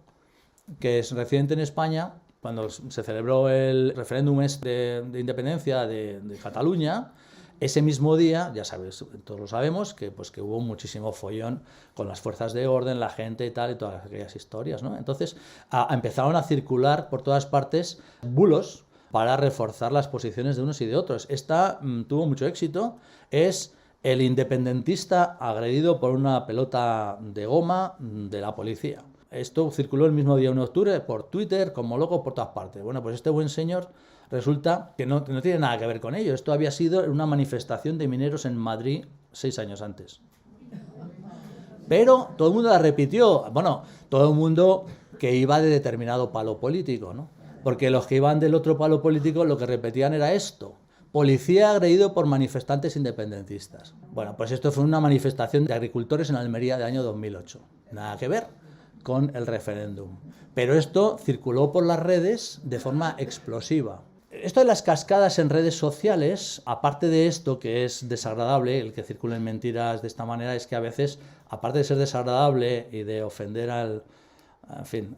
que es reciente en España. Cuando se celebró el referéndum de independencia de Cataluña, ese mismo día, ya sabes, todos lo sabemos, que hubo muchísimo follón con las fuerzas de orden, la gente y tal, y todas aquellas historias, ¿no? Entonces empezaron a circular por todas partes bulos para reforzar las posiciones de unos y de otros. Esta tuvo mucho éxito, es el independentista agredido por una pelota de goma de la policía. Esto circuló el mismo día 1 de octubre por Twitter, como loco, por todas partes. Bueno, pues este buen señor resulta que no tiene nada que ver con ello. Esto había sido una manifestación de mineros en Madrid 6 años antes. Pero todo el mundo la repitió. Bueno, todo el mundo que iba de determinado palo político, ¿no? Porque los que iban del otro palo político lo que repetían era esto. Policía agredido por manifestantes independentistas. Bueno, pues esto fue una manifestación de agricultores en Almería del año 2008. Nada que ver con el referéndum. Pero esto circuló por las redes de forma explosiva. Esto de las cascadas en redes sociales, aparte de esto que es desagradable, el que circulen mentiras de esta manera, es que a veces, aparte de ser desagradable y de ofender en fin,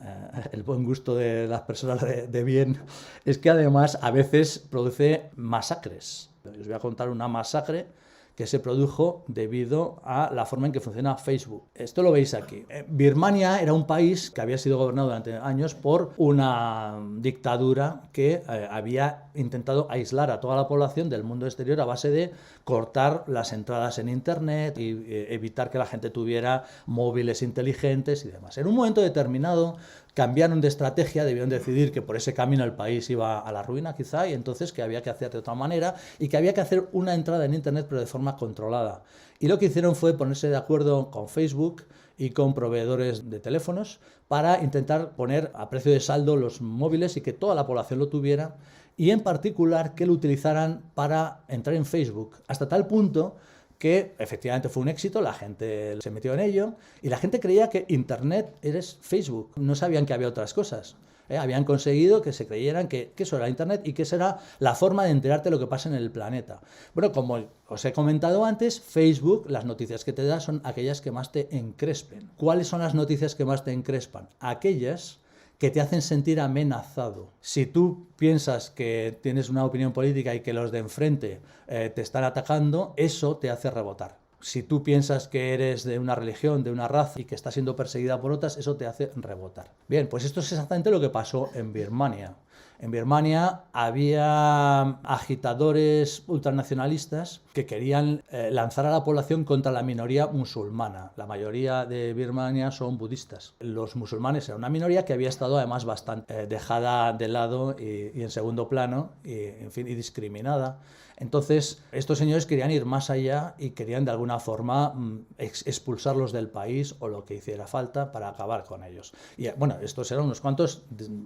el buen gusto de las personas de bien, es que además a veces produce masacres. Os voy a contar una masacre que se produjo debido a la forma en que funciona Facebook. Esto lo veis aquí. Birmania era un país que había sido gobernado durante años por una dictadura que había intentado aislar a toda la población del mundo exterior a base de cortar las entradas en Internet y evitar que la gente tuviera móviles inteligentes y demás. En un momento determinado cambiaron de estrategia, debieron decidir que por ese camino el país iba a la ruina quizá, y entonces que había que hacer de otra manera y que había que hacer una entrada en Internet pero de forma controlada. Y lo que hicieron fue ponerse de acuerdo con Facebook y con proveedores de teléfonos para intentar poner a precio de saldo los móviles y que toda la población lo tuviera, y en particular que lo utilizaran para entrar en Facebook, hasta tal punto que efectivamente fue un éxito, la gente se metió en ello y la gente creía que Internet era Facebook, no sabían que había otras cosas. Habían conseguido que se creyeran que eso era Internet y que esa era la forma de enterarte de lo que pasa en el planeta. Bueno, como os he comentado antes, Facebook, las noticias que te da son aquellas que más te encrespen. ¿Cuáles son las noticias que más te encrespan? Aquellas que te hacen sentir amenazado. Si tú piensas que tienes una opinión política y que los de enfrente te están atacando, eso te hace rebotar. Si tú piensas que eres de una religión, de una raza y que estás siendo perseguida por otras, eso te hace rebotar. Bien, pues esto es exactamente lo que pasó en Birmania. En Birmania había agitadores ultranacionalistas que querían lanzar a la población contra la minoría musulmana. La mayoría de Birmania son budistas. Los musulmanes eran una minoría que había estado además bastante dejada de lado y en segundo plano en fin, y discriminada. Entonces, estos señores querían ir más allá y querían de alguna forma expulsarlos del país o lo que hiciera falta para acabar con ellos. Y bueno, estos eran unos cuantos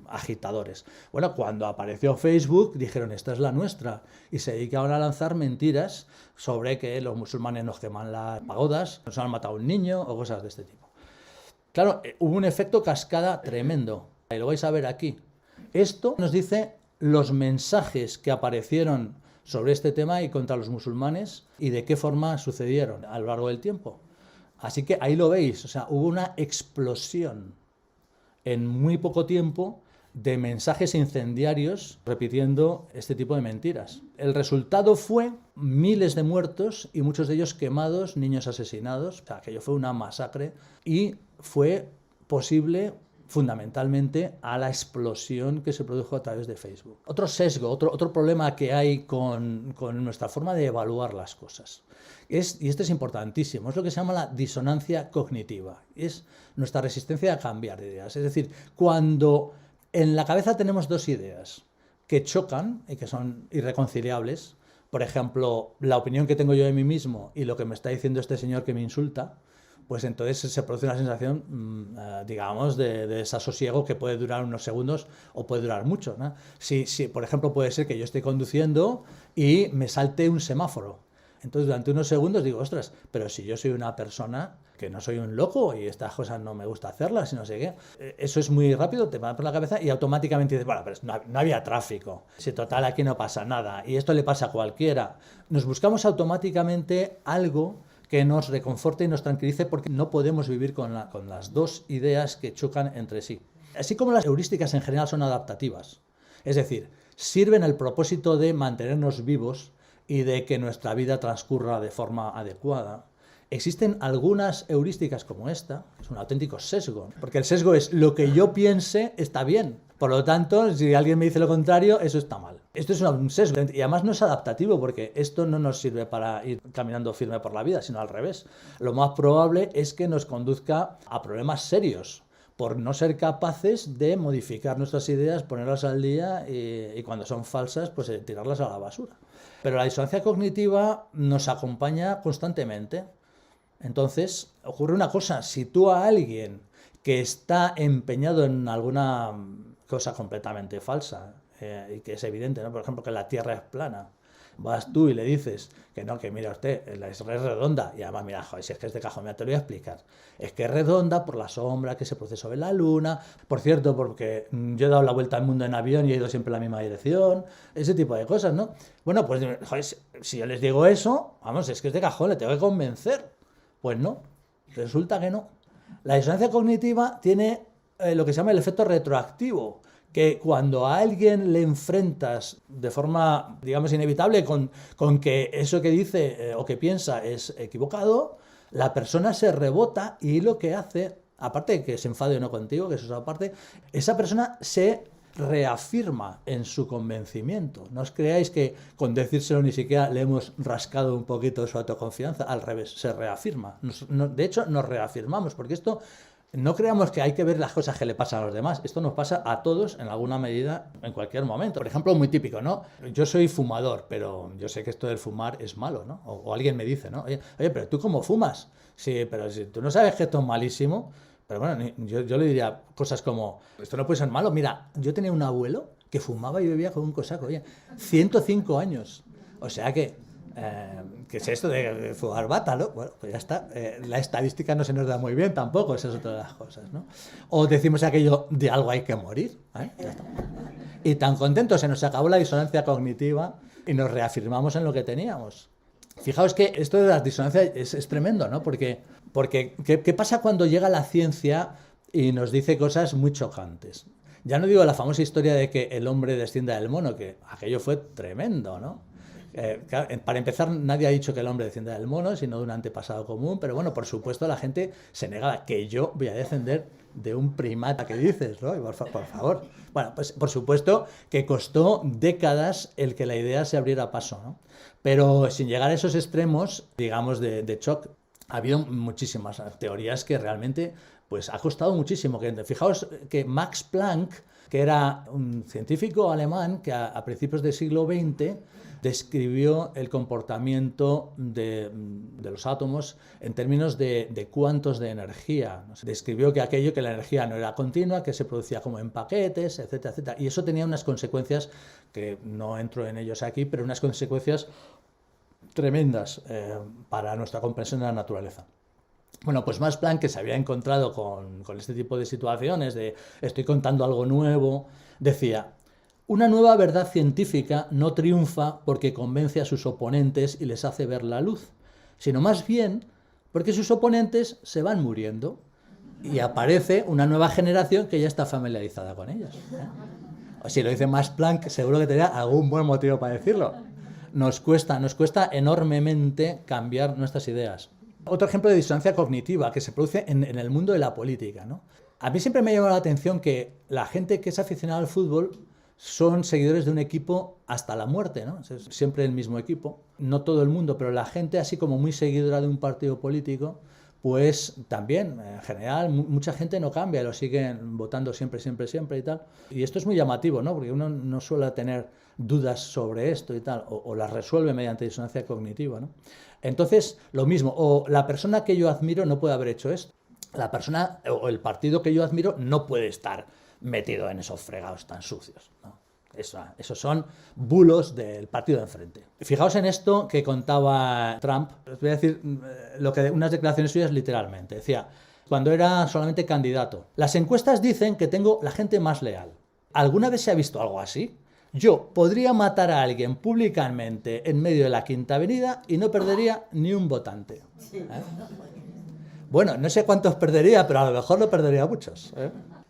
agitadores. Bueno, cuando apareció Facebook, dijeron, esta es la nuestra, y se dedicaron a lanzar mentiras sobre que los musulmanes nos queman las pagodas, nos han matado a un niño o cosas de este tipo. Claro, hubo un efecto cascada tremendo, y lo vais a ver aquí. Esto nos dice los mensajes que aparecieron sobre este tema y contra los musulmanes y de qué forma sucedieron a lo largo del tiempo. Así que ahí lo veis, o sea, hubo una explosión en muy poco tiempo de mensajes incendiarios repitiendo este tipo de mentiras. El resultado fue miles de muertos y muchos de ellos quemados, niños asesinados. O sea, aquello fue una masacre y fue posible fundamentalmente a la explosión que se produjo a través de Facebook. Otro sesgo, otro problema que hay con nuestra forma de evaluar las cosas, y este es importantísimo, es lo que se llama la disonancia cognitiva, es nuestra resistencia a cambiar de ideas. Es decir, cuando en la cabeza tenemos dos ideas que chocan y que son irreconciliables, por ejemplo, la opinión que tengo yo de mí mismo y lo que me está diciendo este señor que me insulta, pues entonces se produce una sensación, digamos, de desasosiego que puede durar unos segundos o puede durar mucho, ¿no? Si, por ejemplo, puede ser que yo esté conduciendo y me salte un semáforo. Entonces, durante unos segundos digo, ostras, pero si yo soy una persona que no soy un loco y estas cosas no me gusta hacerlas y no sé qué, eso es muy rápido, te va por la cabeza y automáticamente dices, bueno, pero no había tráfico, si total aquí no pasa nada y esto le pasa a cualquiera. Nos buscamos automáticamente algo que nos reconforte y nos tranquilice porque no podemos vivir con las dos ideas que chocan entre sí. Así como las heurísticas en general son adaptativas, es decir, sirven al propósito de mantenernos vivos y de que nuestra vida transcurra de forma adecuada. Existen algunas heurísticas como esta, que es un auténtico sesgo, porque el sesgo es lo que yo piense está bien. Por lo tanto, si alguien me dice lo contrario, eso está mal. Esto es un sesgo y además no es adaptativo porque esto no nos sirve para ir caminando firme por la vida, sino al revés. Lo más probable es que nos conduzca a problemas serios por no ser capaces de modificar nuestras ideas, ponerlas al día y cuando son falsas, pues tirarlas a la basura. Pero la disonancia cognitiva nos acompaña constantemente. Entonces, ocurre una cosa, si tú a alguien que está empeñado en alguna cosa completamente falsa y que es evidente, ¿no? Por ejemplo, que la Tierra es plana, vas tú y le dices que no, que mira usted, la Tierra es redonda, y además, mira, joder, si es que es de cajón, mira, te lo voy a explicar. Es que es redonda por la sombra que se produce sobre la Luna, por cierto, porque yo he dado la vuelta al mundo en avión y he ido siempre en la misma dirección, ese tipo de cosas, ¿no? Bueno, pues, joder, si yo les digo eso, vamos, es que es de cajón, le tengo que convencer. Pues no, resulta que no. La disonancia cognitiva tiene lo que se llama el efecto retroactivo, que cuando a alguien le enfrentas de forma, digamos, inevitable con que eso que dice o que piensa es equivocado, la persona se rebota y lo que hace, aparte de que se enfade o no contigo, que eso es aparte, esa persona se reafirma en su convencimiento. No os creáis que con decírselo ni siquiera le hemos rascado un poquito su autoconfianza, al revés, se reafirma. De hecho, nos reafirmamos, porque esto... No creamos que hay que ver las cosas que le pasan a los demás. Esto nos pasa a todos en alguna medida, en cualquier momento. Por ejemplo, muy típico, ¿no? Yo soy fumador, pero yo sé que esto del fumar es malo, ¿no? O alguien me dice, ¿no? Oye, pero ¿tú cómo fumas? Sí, pero si tú no sabes que esto es malísimo. Pero bueno, yo le diría cosas como, esto no puede ser malo. Mira, yo tenía un abuelo que fumaba y bebía con un cosaco, oye, 105 años. O sea que... ¿qué es esto de fumar bata, no? Bueno, pues ya está. La estadística no se nos da muy bien tampoco, esa es otra de las cosas, ¿no? O decimos aquello de algo hay que morir, ¿eh? Ya está. Y tan contentos, se nos acabó la disonancia cognitiva y nos reafirmamos en lo que teníamos. Fijaos que esto de la disonancia es tremendo, ¿no? Porque ¿qué pasa cuando llega la ciencia y nos dice cosas muy chocantes? Ya no digo la famosa historia de que el hombre descienda del mono, que aquello fue tremendo, ¿no? Claro, para empezar, nadie ha dicho que el hombre descienda del mono, sino de un antepasado común, pero bueno, por supuesto la gente se negaba que yo voy a descender de un primata, que dices, ¿no? Por favor. Bueno, pues por supuesto que costó décadas el que la idea se abriera paso, ¿no? Pero sin llegar a esos extremos, digamos, de shock, ha habido muchísimas teorías que realmente pues ha costado muchísimo. Fijaos que Max Planck, que era un científico alemán que a principios del siglo XX describió el comportamiento de los átomos en términos de cuantos de energía. Describió que la energía no era continua, que se producía como en paquetes, etcétera, etcétera. Y eso tenía unas consecuencias, que no entro en ellos aquí, pero unas consecuencias tremendas para nuestra comprensión de la naturaleza. Bueno, pues Max Planck, que se había encontrado con este tipo de situaciones, de estoy contando algo nuevo, decía: una nueva verdad científica no triunfa porque convence a sus oponentes y les hace ver la luz, sino más bien porque sus oponentes se van muriendo y aparece una nueva generación que ya está familiarizada con ellas. O si lo dice Max Planck, seguro que tendría algún buen motivo para decirlo. Nos cuesta enormemente cambiar nuestras ideas. Otro ejemplo de disonancia cognitiva que se produce en el mundo de la política, ¿no? A mí siempre me ha llamado la atención que la gente que es aficionada al fútbol son seguidores de un equipo hasta la muerte, ¿no? Es siempre el mismo equipo. No todo el mundo, pero la gente así como muy seguidora de un partido político, pues también, en general, mucha gente no cambia, lo siguen votando siempre y tal. Y esto es muy llamativo, ¿no? Porque uno no suele tener dudas sobre esto y tal, o las resuelve mediante disonancia cognitiva, ¿no? Entonces, lo mismo, o la persona que yo admiro no puede haber hecho esto. La persona o el partido que yo admiro no puede estar metido en esos fregados tan sucios, ¿no? Esos son bulos del partido de enfrente. Fijaos en esto que contaba Trump. Os voy a decir unas declaraciones suyas literalmente. Decía, cuando era solamente candidato: las encuestas dicen que tengo la gente más leal. ¿Alguna vez se ha visto algo así? Yo podría matar a alguien públicamente en medio de la Quinta Avenida y no perdería ni un votante. Bueno, no sé cuántos perdería, pero a lo mejor no perdería muchos.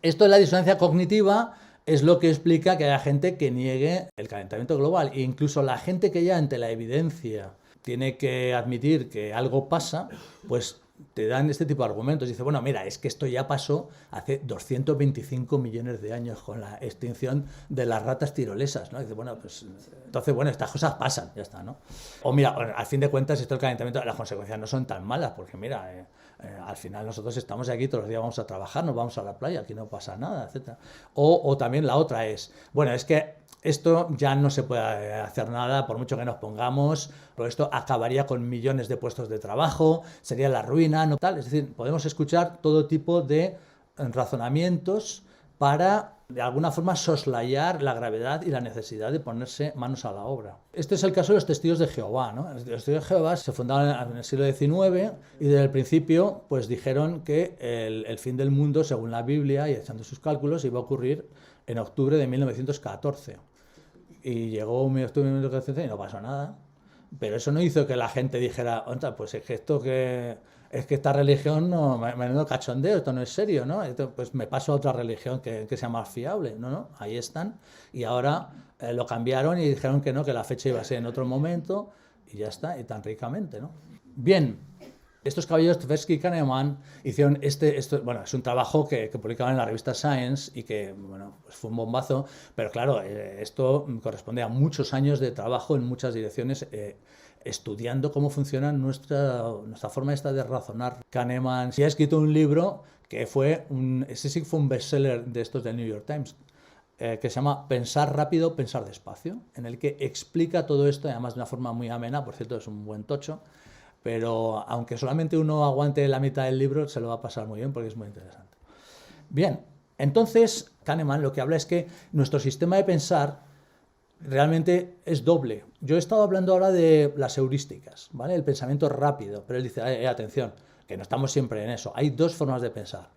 Esto de la disonancia cognitiva es lo que explica que haya gente que niegue el calentamiento global. E incluso la gente que ya ante la evidencia tiene que admitir que algo pasa, pues te dan este tipo de argumentos. Dice, bueno, mira, es que esto ya pasó hace 225 millones de años con la extinción de las ratas tirolesas, ¿no? Dice, bueno, pues entonces, bueno, estas cosas pasan, ya está, ¿no? O mira, al fin de cuentas, esto del calentamiento, las consecuencias no son tan malas, porque mira, al final nosotros estamos aquí, todos los días vamos a trabajar, nos vamos a la playa, aquí no pasa nada, etc. O también la otra es, bueno, es que esto ya no se puede hacer nada, por mucho que nos pongamos, pero esto acabaría con millones de puestos de trabajo, sería la ruina, no tal. Es decir, podemos escuchar todo tipo de razonamientos para de alguna forma soslayar la gravedad y la necesidad de ponerse manos a la obra. Este es el caso de los testigos de Jehová, ¿no? Los testigos de Jehová se fundaron en el siglo XIX y desde el principio pues dijeron que el fin del mundo, según la Biblia y echando sus cálculos, iba a ocurrir en octubre de 1914. Y llegó octubre de 1914 y no pasó nada. Pero eso no hizo que la gente dijera, pues es que esta religión, no, menudo cachondeo, esto no es serio, ¿no? Pues me paso a otra religión que sea más fiable. No, ahí están. Y ahora lo cambiaron y dijeron que no, que la fecha iba a ser en otro momento y ya está, y tan ricamente, ¿no? Bien, estos caballeros, Tversky y Kahneman, hicieron bueno, es un trabajo que publicaban en la revista Science y que, bueno, pues fue un bombazo, pero claro, esto corresponde a muchos años de trabajo en muchas direcciones, estudiando cómo funciona nuestra forma esta de razonar. Kahneman sí ha escrito un libro que ese sí fue un bestseller de estos del New York Times, que se llama Pensar rápido, pensar despacio, en el que explica todo esto, y además de una forma muy amena, por cierto, es un buen tocho, pero aunque solamente uno aguante la mitad del libro, se lo va a pasar muy bien porque es muy interesante. Bien, entonces Kahneman lo que habla es que nuestro sistema de pensar realmente es doble. Yo he estado hablando ahora de las heurísticas, ¿vale? El pensamiento rápido, pero él dice, atención, que no estamos siempre en eso. Hay dos formas de pensar.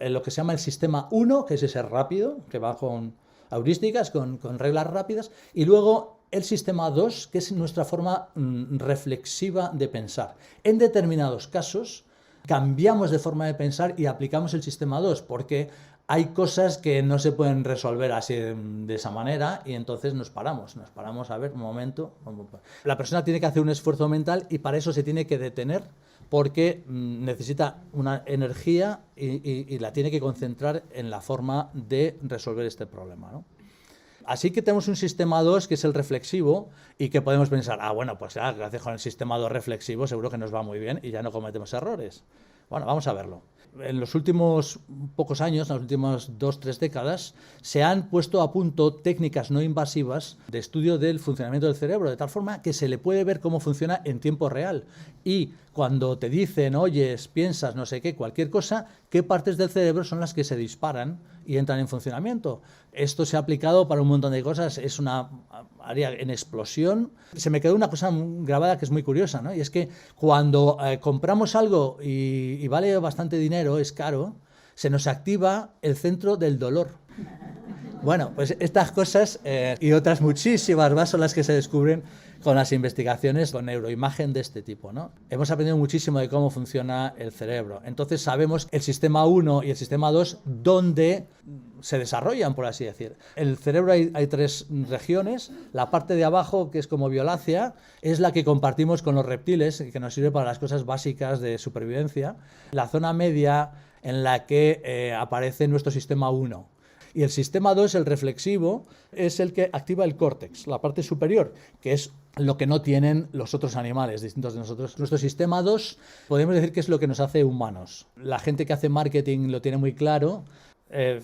Lo que se llama el sistema 1, que es ese rápido, que va con heurísticas, con reglas rápidas, y luego el sistema 2, que es nuestra forma reflexiva de pensar. En determinados casos, cambiamos de forma de pensar y aplicamos el sistema 2, porque hay cosas que no se pueden resolver así de esa manera y entonces nos paramos a ver un momento. La persona tiene que hacer un esfuerzo mental y para eso se tiene que detener porque necesita una energía y la tiene que concentrar en la forma de resolver este problema, ¿no? Así que tenemos un sistema 2 que es el reflexivo y que podemos pensar, bueno, pues ya, gracias con el sistema 2 reflexivo seguro que nos va muy bien y ya no cometemos errores. Bueno, vamos a verlo. En los últimos pocos años, en las últimas 2-3 décadas, se han puesto a punto técnicas no invasivas de estudio del funcionamiento del cerebro, de tal forma que se le puede ver cómo funciona en tiempo real. Y cuando te dicen, oyes, piensas, no sé qué, cualquier cosa, qué partes del cerebro son las que se disparan y entran en funcionamiento. Esto se ha aplicado para un montón de cosas, es una área en explosión. Se me quedó una cosa grabada que es muy curiosa, ¿no? Y es que cuando compramos algo y vale bastante dinero, es caro, se nos activa el centro del dolor. Bueno, pues estas cosas y otras muchísimas más son las que se descubren con las investigaciones con neuroimagen de este tipo, ¿no? Hemos aprendido muchísimo de cómo funciona el cerebro. Entonces sabemos el sistema 1 y el sistema 2 dónde se desarrollan, por así decir. En el cerebro hay 3 regiones. La parte de abajo, que es como violácea, es la que compartimos con los reptiles, que nos sirve para las cosas básicas de supervivencia. La zona media, en la que aparece nuestro sistema 1. Y el sistema 2, el reflexivo, es el que activa el córtex, la parte superior, que es lo que no tienen los otros animales distintos de nosotros. Nuestro sistema 2 podemos decir que es lo que nos hace humanos. La gente que hace marketing lo tiene muy claro.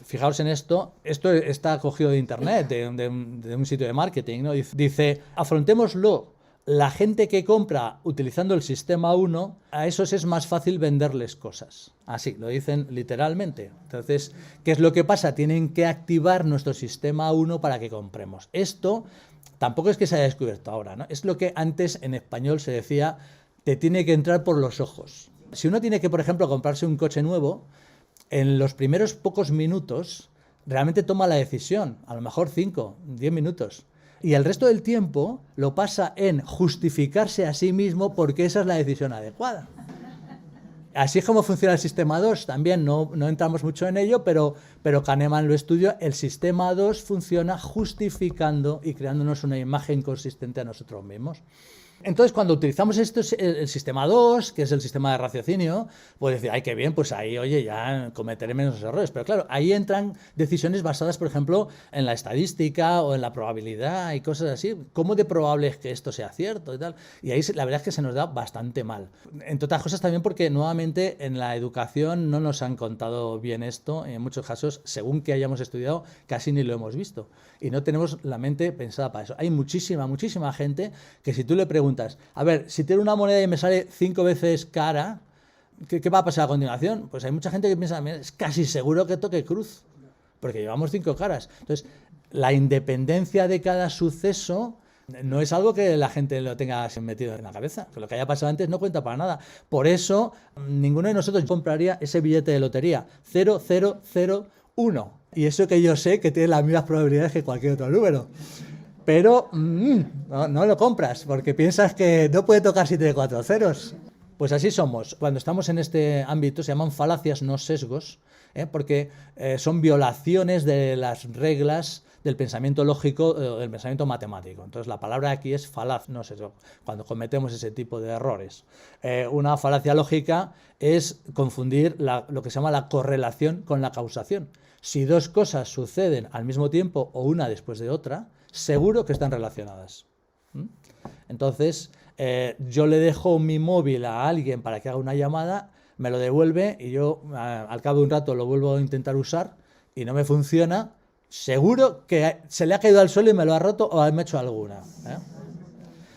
Fijaos en esto está cogido de internet, de un sitio de marketing, ¿no? Dice, afrontémoslo. La gente que compra utilizando el sistema 1, a esos es más fácil venderles cosas. Así, lo dicen literalmente. Entonces, ¿qué es lo que pasa? Tienen que activar nuestro sistema 1 para que compremos. Esto tampoco es que se haya descubierto ahora, ¿no? Es lo que antes en español se decía, te tiene que entrar por los ojos. Si uno tiene que, por ejemplo, comprarse un coche nuevo, en los primeros pocos minutos realmente toma la decisión, a lo mejor 5, 10 minutos. Y el resto del tiempo lo pasa en justificarse a sí mismo porque esa es la decisión adecuada. Así es como funciona el sistema 2. También no entramos mucho en ello, pero Kahneman lo estudió. El sistema 2 funciona justificando y creándonos una imagen consistente a nosotros mismos. Entonces, cuando utilizamos el sistema 2, que es el sistema de raciocinio, pues decir, ay, qué bien, pues ahí, oye, ya cometeré menos errores. Pero claro, ahí entran decisiones basadas, por ejemplo, en la estadística o en la probabilidad y cosas así. ¿Cómo de probable es que esto sea cierto y tal? Y ahí la verdad es que se nos da bastante mal. Entre otras cosas también porque, nuevamente, en la educación no nos han contado bien esto. En muchos casos, según que hayamos estudiado, casi ni lo hemos visto. Y no tenemos la mente pensada para eso. Hay muchísima gente que si tú le preguntas, a ver, si tengo una moneda y me sale 5 veces cara, ¿qué va a pasar a continuación? Pues hay mucha gente que piensa, es casi seguro que toque cruz. porque llevamos 5 caras. Entonces, la independencia de cada suceso no es algo que la gente lo tenga metido en la cabeza, que lo que haya pasado antes no cuenta para nada. Por eso, ninguno de nosotros compraría ese billete de lotería, 0001. Y eso que yo sé que tiene las mismas probabilidades que cualquier otro número. Pero no lo compras, porque piensas que no puede tocar 7 de 4 ceros. Pues así somos. Cuando estamos en este ámbito se llaman falacias, no sesgos, porque son violaciones de las reglas del pensamiento lógico, del pensamiento matemático. Entonces la palabra aquí es falaz, no sesgo, cuando cometemos ese tipo de errores. Una falacia lógica es confundir lo que se llama la correlación con la causación. Si dos cosas suceden al mismo tiempo o una después de otra, seguro que están relacionadas. Entonces, yo le dejo mi móvil a alguien para que haga una llamada, me lo devuelve y yo al cabo de un rato lo vuelvo a intentar usar y no me funciona, seguro que se le ha caído al suelo y me lo ha roto o me ha hecho alguna.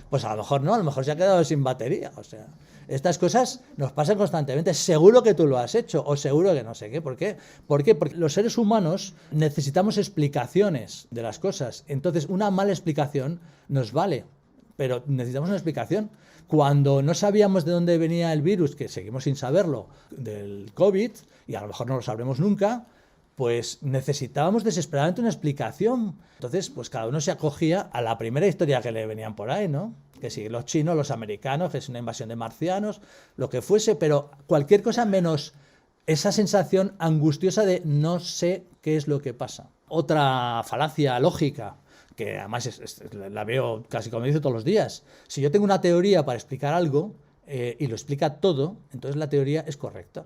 Pues a lo mejor no, a lo mejor se ha quedado sin batería. O sea, estas cosas nos pasan constantemente. Seguro que tú lo has hecho o seguro que no sé qué. ¿Por qué? Porque los seres humanos necesitamos explicaciones de las cosas. Entonces, una mala explicación nos vale, pero necesitamos una explicación. Cuando no sabíamos de dónde venía el virus, que seguimos sin saberlo, del COVID, y a lo mejor no lo sabremos nunca, pues necesitábamos desesperadamente una explicación. Entonces, pues cada uno se acogía a la primera historia que le venían por ahí, ¿no? Que si los chinos, los americanos, que es una invasión de marcianos, lo que fuese, pero cualquier cosa menos esa sensación angustiosa de no sé qué es lo que pasa. Otra falacia lógica, que además la veo casi como dice todos los días. Si yo tengo una teoría para explicar algo y lo explica todo, entonces la teoría es correcta.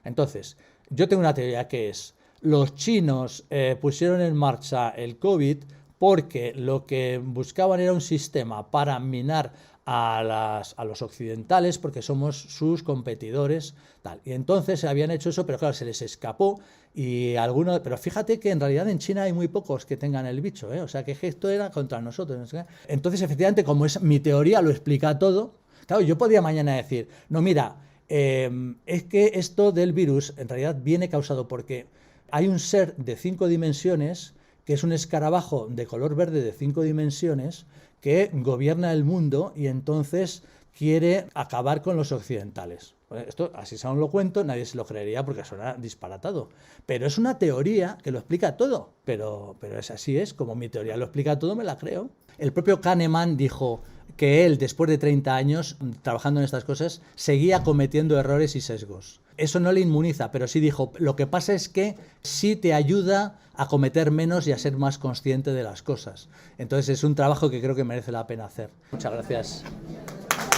Entonces, yo tengo una teoría que es: los chinos pusieron en marcha el COVID porque lo que buscaban era un sistema para minar a los occidentales, porque somos sus competidores, tal. Y entonces habían hecho eso, pero claro, se les escapó y algunos. Pero fíjate que en realidad en China hay muy pocos que tengan el bicho, o sea que esto era contra nosotros, ¿no? Entonces, efectivamente, como es mi teoría lo explica todo, claro, yo podría mañana decir, no, mira, es que esto del virus en realidad viene causado porque hay un ser de 5 dimensiones, que es un escarabajo de color verde de 5 dimensiones, que gobierna el mundo y entonces quiere acabar con los occidentales. Esto, así se lo cuento, nadie se lo creería porque suena disparatado. Pero es una teoría que lo explica todo. Pero así es, como mi teoría lo explica todo, me la creo. El propio Kahneman dijo que él, después de 30 años trabajando en estas cosas, seguía cometiendo errores y sesgos. Eso no le inmuniza, pero sí dijo, lo que pasa es que sí te ayuda a cometer menos y a ser más consciente de las cosas. Entonces es un trabajo que creo que merece la pena hacer. Muchas gracias.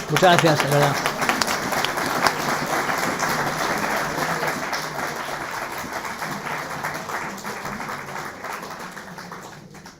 Muchas gracias, de verdad.